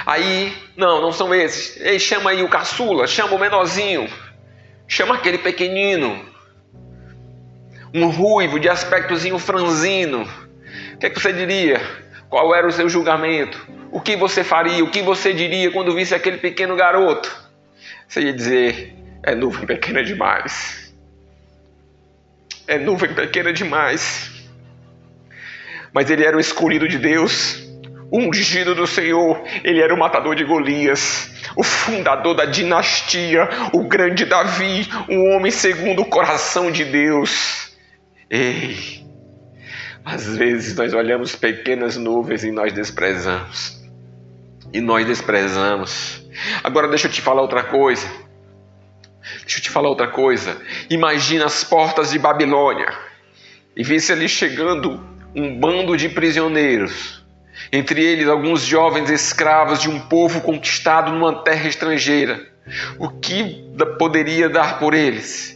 Aí, não são esses. Ei, chama aí o caçula, chama o menorzinho, chama aquele pequenino, um ruivo de aspectozinho franzino. O que é que você diria? Qual era o seu julgamento? O que você faria? O que você diria quando visse aquele pequeno garoto? Você ia dizer: é nuvem pequena demais. É nuvem pequena demais. Mas ele era o escolhido de Deus, o ungido do Senhor. Ele era o matador de Golias, o fundador da dinastia, o grande Davi, um homem segundo o coração de Deus. Ei, às vezes nós olhamos pequenas nuvens e nós desprezamos. Agora deixa eu te falar outra coisa. Imagina as portas de Babilônia e visse ali chegando um bando de prisioneiros, entre eles alguns jovens escravos de um povo conquistado numa terra estrangeira. O que poderia dar por eles?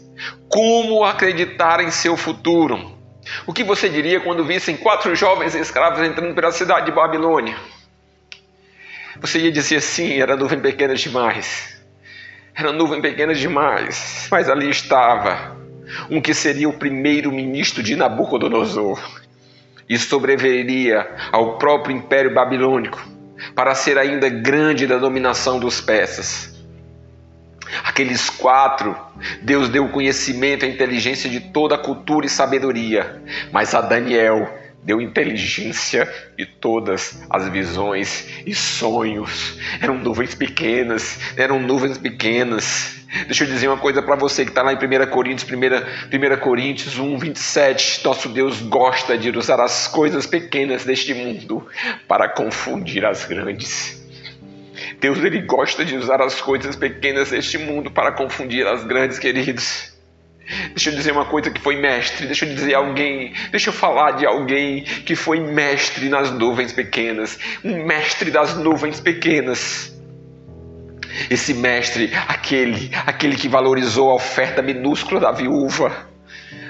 Como acreditar em seu futuro? O que você diria quando vissem 4 jovens escravos entrando pela cidade de Babilônia? Você ia dizer assim: era nuvem pequena demais. Mas ali estava um que seria o primeiro ministro de Nabucodonosor e sobreviveria ao próprio império babilônico para ser ainda grande da dominação dos persas. Aqueles 4, Deus deu conhecimento e inteligência de toda a cultura e sabedoria, mas a Daniel deu inteligência de todas as visões e sonhos. Eram nuvens pequenas. Deixa eu dizer uma coisa para você que está lá em 1 Coríntios 1, 27. Nosso Deus gosta de usar as coisas pequenas deste mundo para confundir as grandes. Deus, ele gosta de usar as coisas pequenas deste mundo para confundir as grandes, queridos. Deixa eu dizer uma coisa que foi mestre. Deixa eu falar de alguém que foi mestre nas nuvens pequenas. Um mestre das nuvens pequenas. Esse mestre, aquele que valorizou a oferta minúscula da viúva,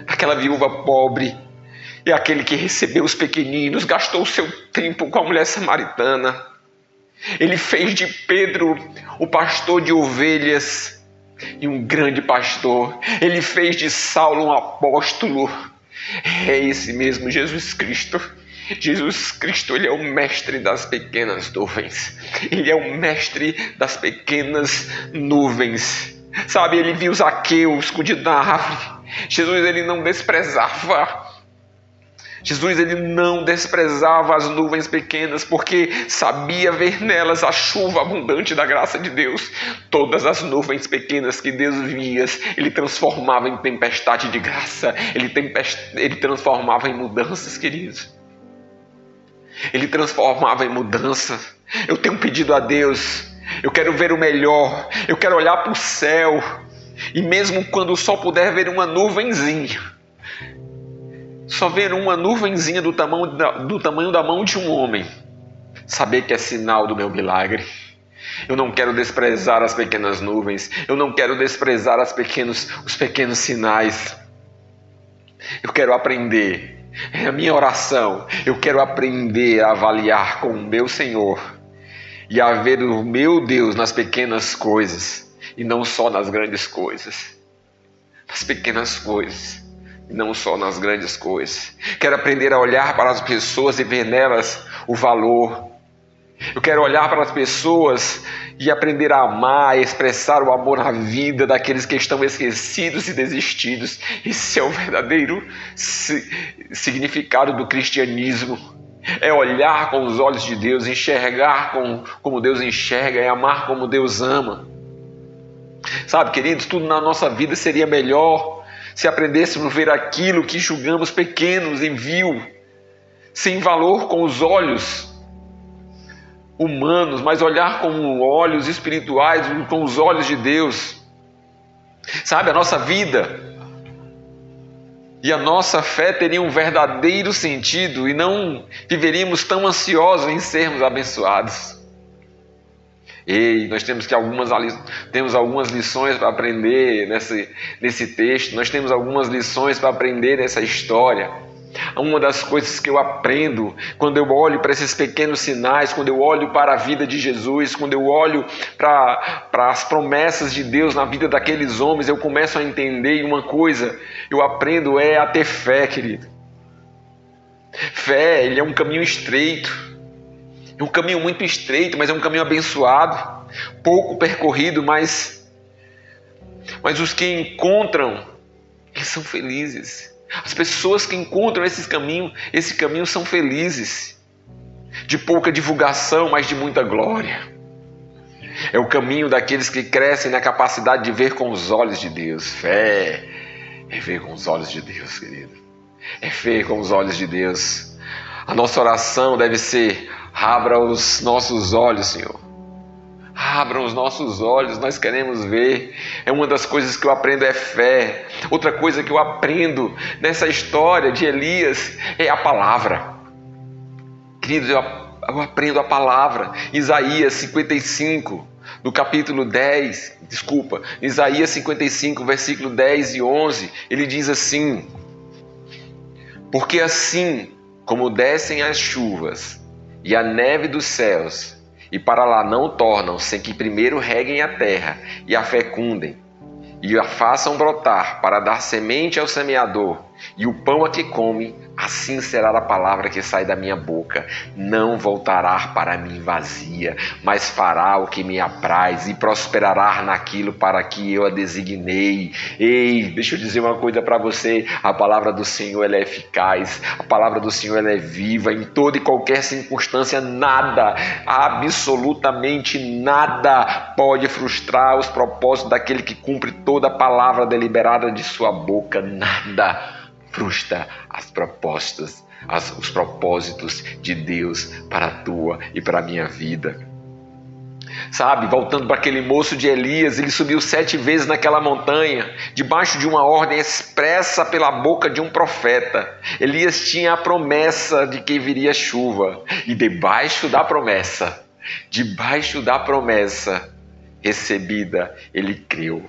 aquela viúva pobre, e aquele que recebeu os pequeninos, gastou o seu tempo com a mulher samaritana. Ele fez de Pedro o pastor de ovelhas e um grande pastor. Ele fez de Saulo um apóstolo. É esse mesmo Jesus Cristo. Jesus Cristo, ele é o mestre das pequenas nuvens. Ele é o mestre das pequenas nuvens. Sabe, ele viu Zaqueu escondido na árvore. Jesus, ele não desprezava. Jesus, ele não desprezava as nuvens pequenas, porque sabia ver nelas a chuva abundante da graça de Deus. Todas as nuvens pequenas que Deus via, ele transformava em tempestade de graça. Ele transformava em mudanças, queridos. Ele transformava em mudança. Eu tenho pedido a Deus, eu quero ver o melhor, eu quero olhar para o céu, e mesmo quando só puder ver uma nuvenzinha, só ver uma nuvenzinha do tamanho da mão de um homem, saber que é sinal do meu milagre. Eu não quero desprezar as pequenas nuvens, eu não quero desprezar os pequenos sinais. Eu quero aprender. É a minha oração. Eu quero aprender a avaliar com o meu Senhor e a ver o meu Deus nas pequenas coisas e não só nas grandes coisas. Nas pequenas coisas e não só nas grandes coisas. Quero aprender a olhar para as pessoas e ver nelas o valor. Eu quero olhar para as pessoas e aprender a amar, a expressar o amor à vida daqueles que estão esquecidos e desistidos. Esse é o verdadeiro significado do cristianismo. É olhar com os olhos de Deus, enxergar como Deus enxerga, é amar como Deus ama. Sabe, queridos, tudo na nossa vida seria melhor se aprendêssemos a ver aquilo que julgamos pequenos e vil, sem valor com os olhos humanos, mas olhar com olhos espirituais, com os olhos de Deus. Sabe, a nossa vida e a nossa fé teriam um verdadeiro sentido e não viveríamos tão ansiosos em sermos abençoados. E nós temos algumas lições para aprender nesse texto, nós temos algumas lições para aprender nessa história. Uma das coisas que eu aprendo quando eu olho para esses pequenos sinais, quando eu olho para a vida de Jesus, quando eu olho para as promessas de Deus na vida daqueles homens, eu começo a entender uma coisa, eu aprendo a ter fé, querido. Fé, ele é um caminho estreito, é um caminho muito estreito, mas é um caminho abençoado, pouco percorrido, mas os que encontram, eles são felizes. As pessoas que encontram esse caminho são felizes. De pouca divulgação, mas de muita glória. É o caminho daqueles que crescem na capacidade de ver com os olhos de Deus. Fé é ver com os olhos de Deus, querido. É ver com os olhos de Deus. A nossa oração deve ser: abra os nossos olhos, Senhor. Abram os nossos olhos, nós queremos ver. É uma das coisas que eu aprendo, é fé. Outra coisa que eu aprendo nessa história de Elias é a palavra. Queridos, eu aprendo a palavra. Isaías 55, no capítulo 10, Isaías 55, versículo 10 e 11, ele diz assim: porque assim como descem as chuvas e a neve dos céus, e para lá não tornam, sem que primeiro reguem a terra e a fecundem, e a façam brotar para dar semente ao semeador e o pão a que come, assim será a palavra que sai da minha boca. Não voltará para mim vazia, mas fará o que me apraz e prosperará naquilo para que eu a designei. Ei, deixa eu dizer uma coisa para você: a palavra do Senhor, ela é eficaz, a palavra do Senhor, ela é viva. Em toda e qualquer circunstância, nada, absolutamente nada pode frustrar os propósitos daquele que cumpre toda a palavra deliberada de sua boca. Nada frustra os propósitos de Deus para a tua e para a minha vida. Sabe, voltando para aquele moço de Elias, ele subiu 7 vezes naquela montanha, debaixo de uma ordem expressa pela boca de um profeta. Elias tinha a promessa de que viria chuva, e debaixo da promessa, recebida, ele creu.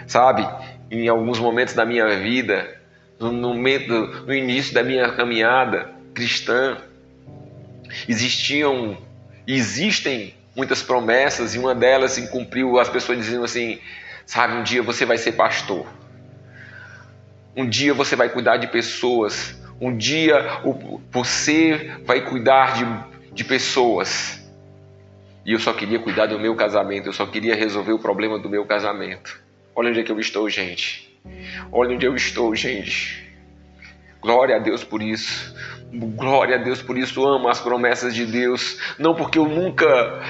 Sabe, em alguns momentos da minha vida, no início da minha caminhada cristã, existem muitas promessas, e uma delas se cumpriu, as pessoas diziam assim, sabe, um dia você vai ser pastor, um dia você vai cuidar de pessoas, um dia você vai cuidar de pessoas. E eu só queria cuidar do meu casamento, eu só queria resolver o problema do meu casamento. Olha onde é que eu estou, gente. Olha onde eu estou, gente. Glória a Deus por isso. Glória a Deus por isso. Amo as promessas de Deus. Não porque eu nunca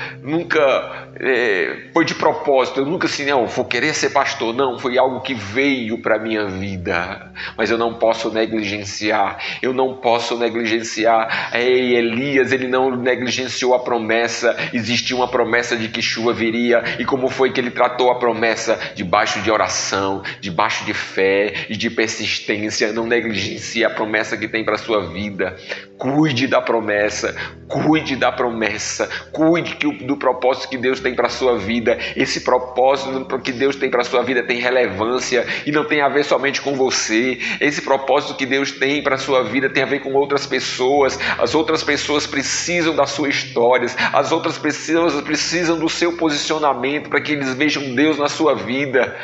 foi de propósito. Eu nunca assim, não, vou querer ser pastor. Não, foi algo que veio para a minha vida. Mas eu não posso negligenciar. Eu não posso negligenciar. Elias, ele não negligenciou a promessa. Existia uma promessa de que chuva viria. E como foi que ele tratou a promessa? Debaixo de oração, debaixo de fé e de persistência. Não negligencie a promessa que tem para a sua vida. Cuide da promessa, cuide da promessa, cuide do propósito que Deus tem para a sua vida. Esse propósito que Deus tem para a sua vida tem relevância e não tem a ver somente com você. Esse propósito que Deus tem para a sua vida tem a ver com outras pessoas. As outras pessoas precisam das suas histórias, as outras pessoas precisam do seu posicionamento para que eles vejam Deus na sua vida.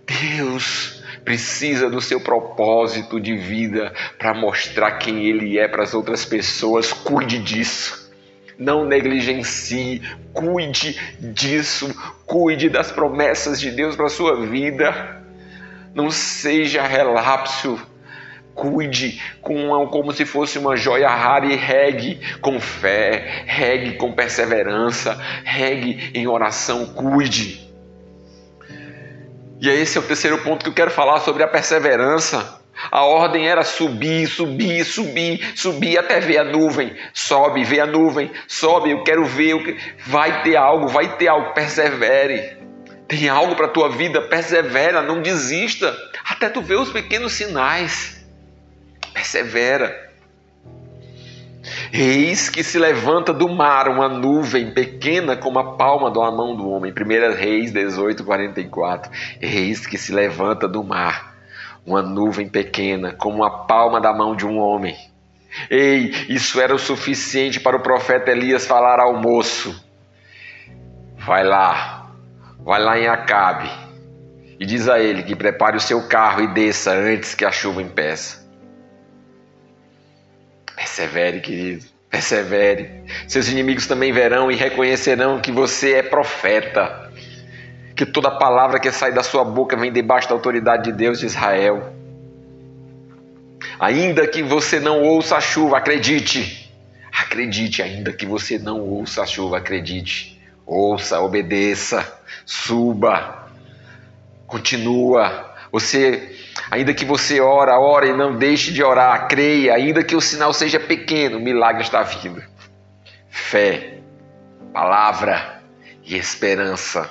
Deus precisa do seu propósito de vida para mostrar quem Ele é para as outras pessoas. Cuide disso. Não negligencie. Cuide disso. Cuide das promessas de Deus para a sua vida. Não seja relapso. Cuide como se fosse uma joia rara e regue com fé, regue com perseverança, regue em oração. Cuide. E esse é o terceiro ponto que eu quero falar sobre a perseverança. A ordem era subir, subir, subir, subir até ver a nuvem. Sobe, vê a nuvem, sobe, eu quero ver. Vai ter algo, persevere. Tem algo para a tua vida, persevera, não desista. Até tu ver os pequenos sinais. Persevera. Eis que se levanta do mar uma nuvem pequena como a palma da mão do homem. 1 Reis 18:44. Eis que se levanta do mar uma nuvem pequena como a palma da mão de um homem. Ei, isso era o suficiente para o profeta Elias falar ao moço: vai lá em Acabe e diz a ele que prepare o seu carro e desça antes que a chuva impeça. Persevere, querido, persevere. Seus inimigos também verão e reconhecerão que você é profeta, que toda palavra que sai da sua boca vem debaixo da autoridade de Deus de Israel. Ainda que você não ouça a chuva, acredite, ainda que você não ouça a chuva, acredite, ouça, obedeça, suba, continua. Ainda que você ora e não deixe de orar, creia, ainda que o sinal seja pequeno, o milagre está vindo. Fé, palavra e esperança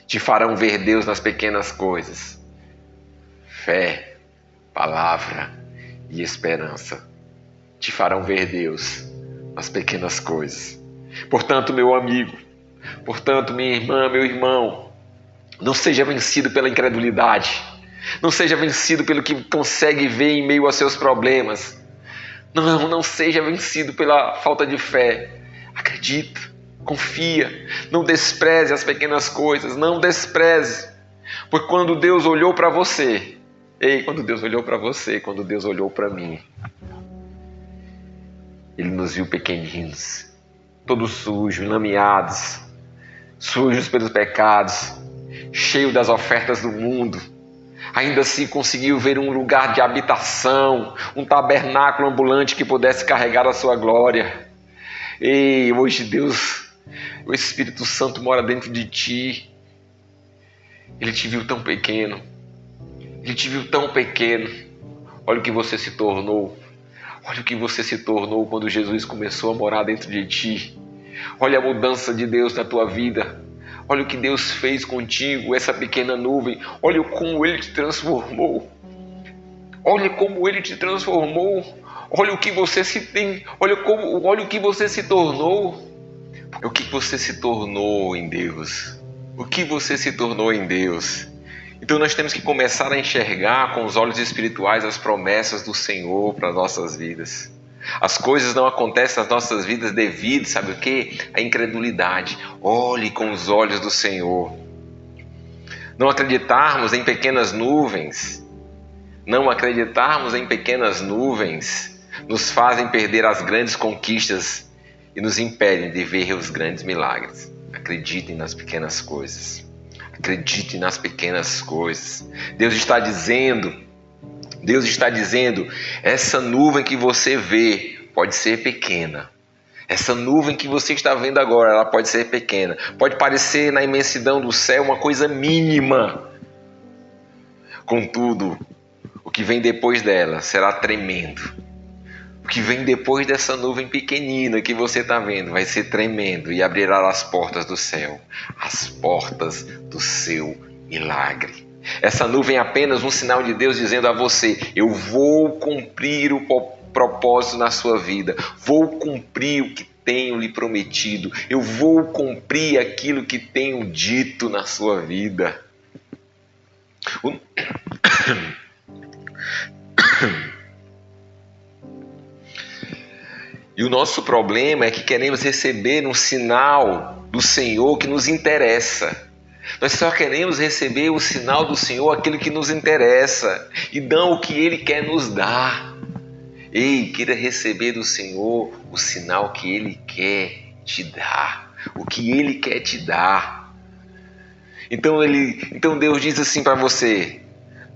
te farão ver Deus nas pequenas coisas. Fé, palavra e esperança te farão ver Deus nas pequenas coisas. Portanto, meu amigo, portanto, minha irmã, meu irmão, não seja vencido pela incredulidade. Não seja vencido pelo que consegue ver em meio aos seus problemas. Não seja vencido pela falta de fé. Acredita, confia, não despreze as pequenas coisas, não despreze. Porque quando Deus olhou para você, quando Deus olhou para mim, Ele nos viu pequeninos, todos sujos, lameados, sujos pelos pecados, cheios das ofertas do mundo. Ainda assim conseguiu ver um lugar de habitação, um tabernáculo ambulante que pudesse carregar a sua glória. Ei, hoje Deus, o Espírito Santo mora dentro de ti. Ele te viu tão pequeno. Ele te viu tão pequeno. Olha o que você se tornou. Olha o que você se tornou quando Jesus começou a morar dentro de ti. Olha a mudança de Deus na tua vida. Olha o que Deus fez contigo, essa pequena nuvem. Olha como Ele te transformou. Olha como Ele te transformou. Olha o que você se tem. Olha o que você se tornou. é o que você se tornou em Deus. O que você se tornou em Deus. Então nós temos que começar a enxergar com os olhos espirituais as promessas do Senhor para as nossas vidas. As coisas não acontecem nas nossas vidas devido, sabe o quê? A incredulidade. Olhe com os olhos do Senhor. Não acreditarmos em pequenas nuvens. Não acreditarmos em pequenas nuvens nos fazem perder as grandes conquistas e nos impedem de ver os grandes milagres. Acreditem nas pequenas coisas. Acredite nas pequenas coisas. Deus está dizendo, essa nuvem que você vê pode ser pequena. Essa nuvem que você está vendo agora, ela pode ser pequena. Pode parecer na imensidão do céu uma coisa mínima. Contudo, o que vem depois dela será tremendo. O que vem depois dessa nuvem pequenina que você está vendo vai ser tremendo e abrirá as portas do céu, as portas do seu milagre. Essa nuvem é apenas um sinal de Deus dizendo a você: eu vou cumprir o propósito na sua vida, vou cumprir o que tenho lhe prometido, eu vou cumprir aquilo que tenho dito na sua vida. E o nosso problema é que queremos receber um sinal do Senhor que nos interessa. Nós só queremos receber o sinal do Senhor, aquilo que nos interessa, e não o que Ele quer nos dar. Ei, queira receber do Senhor o sinal que Ele quer te dar, o que Ele quer te dar. Então Deus diz assim para você: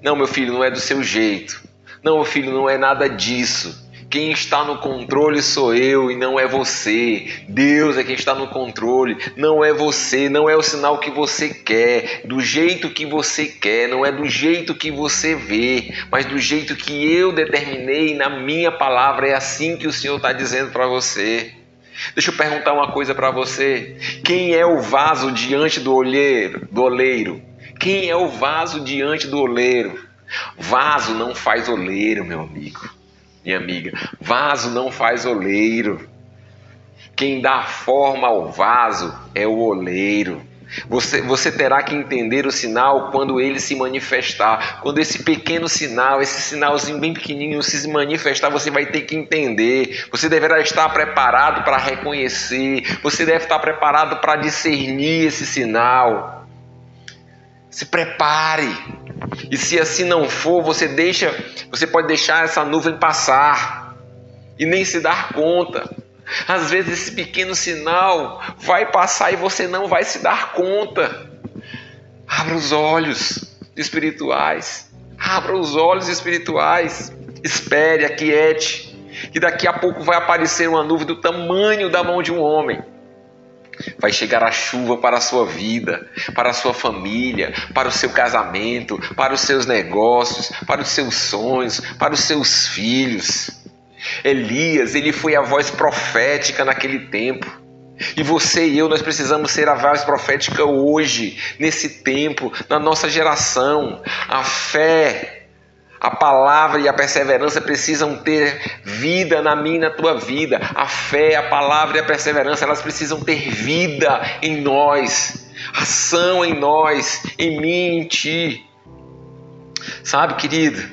não, meu filho, não é do seu jeito. Não, meu filho, não é nada disso. Quem está no controle sou eu e não é você. Deus é quem está no controle, não é você. Não é o sinal que você quer, do jeito que você quer, não é do jeito que você vê, mas do jeito que eu determinei na minha palavra. É assim que o Senhor está dizendo para você. Deixa eu perguntar uma coisa para você. Quem é o vaso diante do oleiro? Quem é o vaso diante do oleiro? Vaso não faz oleiro, meu amigo. Minha amiga, vaso não faz oleiro. Quem dá forma ao vaso é o oleiro. Você terá que entender o sinal quando ele se manifestar. Quando esse pequeno sinal, esse sinalzinho bem pequenininho se manifestar, você vai ter que entender. Você deverá estar preparado para reconhecer. Você deve estar preparado para discernir esse sinal. Se prepare. E se assim não for, você pode deixar essa nuvem passar e nem se dar conta. Às vezes esse pequeno sinal vai passar e você não vai se dar conta. Abra os olhos espirituais. Abra os olhos espirituais. Espere, aquiete. E daqui a pouco vai aparecer uma nuvem do tamanho da mão de um homem. Vai chegar a chuva para a sua vida, para a sua família, para o seu casamento, para os seus negócios, para os seus sonhos, para os seus filhos. Elias, ele foi a voz profética naquele tempo. E você e eu, nós precisamos ser a voz profética hoje, nesse tempo, na nossa geração. A fé, a palavra e a perseverança precisam ter vida na minha e na tua vida. A fé, a palavra e a perseverança, elas precisam ter vida em nós, ação em nós, em mim e em ti. Sabe, querido,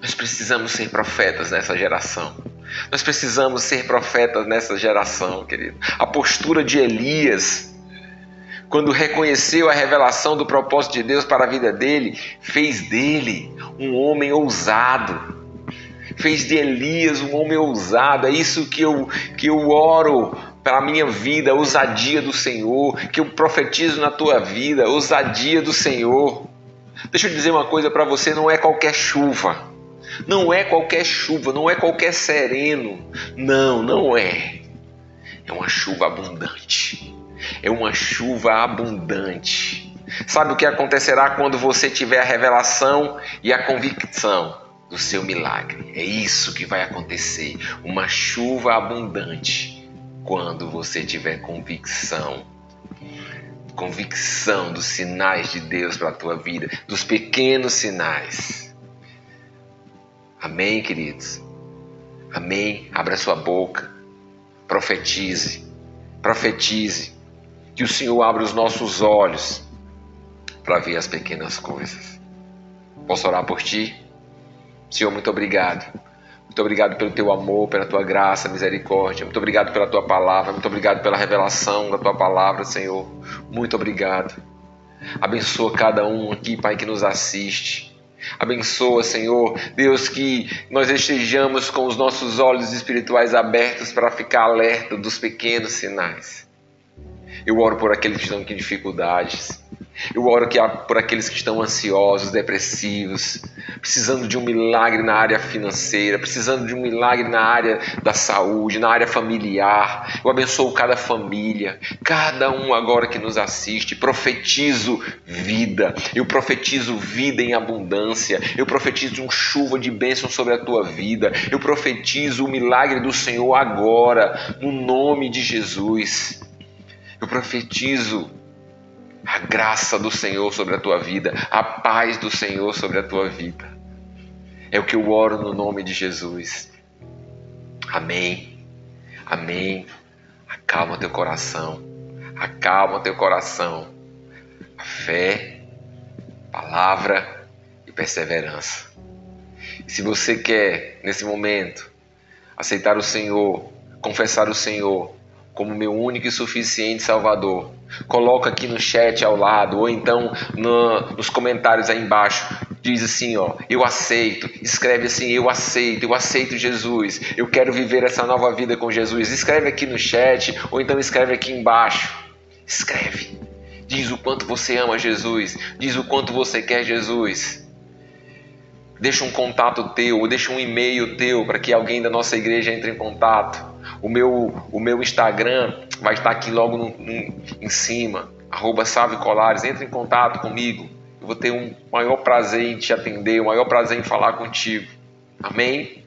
nós precisamos ser profetas nessa geração. Nós precisamos ser profetas nessa geração, querido. A postura de Elias, quando reconheceu a revelação do propósito de Deus para a vida dele, fez dele um homem ousado. Fez de Elias um homem ousado. É isso que eu oro para a minha vida, a ousadia do Senhor, que eu profetizo na tua vida, a ousadia do Senhor. Deixa eu dizer uma coisa para você, não é qualquer chuva. Não é qualquer chuva, não é qualquer sereno. Não é. É uma chuva abundante. É uma chuva abundante. Sabe o que acontecerá quando você tiver a revelação e a convicção do seu milagre? É isso que vai acontecer. Uma chuva abundante quando você tiver convicção. Convicção dos sinais de Deus para a tua vida, dos pequenos sinais. Amém, queridos? Amém? Abra sua boca, profetize. Profetize que o Senhor abra os nossos olhos para ver as pequenas coisas. Posso orar por ti? Senhor, muito obrigado. Muito obrigado pelo teu amor, pela tua graça, misericórdia. Muito obrigado pela tua palavra. Muito obrigado pela revelação da tua palavra, Senhor. Muito obrigado. Abençoa cada um aqui, Pai, que nos assiste. Abençoa, Senhor, Deus, que nós estejamos com os nossos olhos espirituais abertos para ficar alerta dos pequenos sinais. Eu oro por aqueles que estão com dificuldades. Eu oro por aqueles que estão ansiosos, depressivos, precisando de um milagre na área financeira, precisando de um milagre na área da saúde, na área familiar. Eu abençoo cada família, cada um agora que nos assiste. Profetizo vida. Eu profetizo vida em abundância. Eu profetizo uma chuva de bênção sobre a tua vida. Eu profetizo o milagre do Senhor agora, no nome de Jesus. Eu profetizo a graça do Senhor sobre a tua vida, a paz do Senhor sobre a tua vida. É o que eu oro no nome de Jesus. Amém. Amém. Acalma teu coração. Acalma teu coração. A fé, palavra e perseverança. E se você quer, nesse momento, aceitar o Senhor, confessar o Senhor como meu único e suficiente Salvador, coloca aqui no chat ao lado, ou então nos comentários aí embaixo, diz assim, eu aceito, escreve assim, eu aceito Jesus, eu quero viver essa nova vida com Jesus. Escreve aqui no chat, ou então escreve aqui embaixo, escreve, diz o quanto você ama Jesus, diz o quanto você quer Jesus. Deixa um contato teu, ou deixa um e-mail teu para que alguém da nossa igreja entre em contato. O meu Instagram vai estar aqui logo em cima, @savecolares. Entre em contato comigo. Eu vou ter um maior prazer em te atender, o maior prazer em falar contigo. Amém?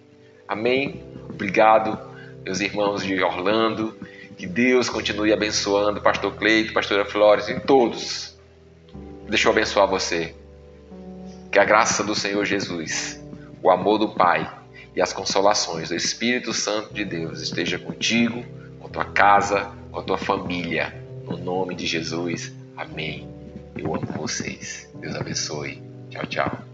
Amém? Obrigado, meus irmãos de Orlando. Que Deus continue abençoando Pastor Cleito, Pastora Flores e todos. Deixa eu abençoar você. Que a graça do Senhor Jesus, o amor do Pai e as consolações do Espírito Santo de Deus esteja contigo, com tua casa, com a tua família. No nome de Jesus. Amém. Eu amo vocês. Deus abençoe. Tchau, tchau.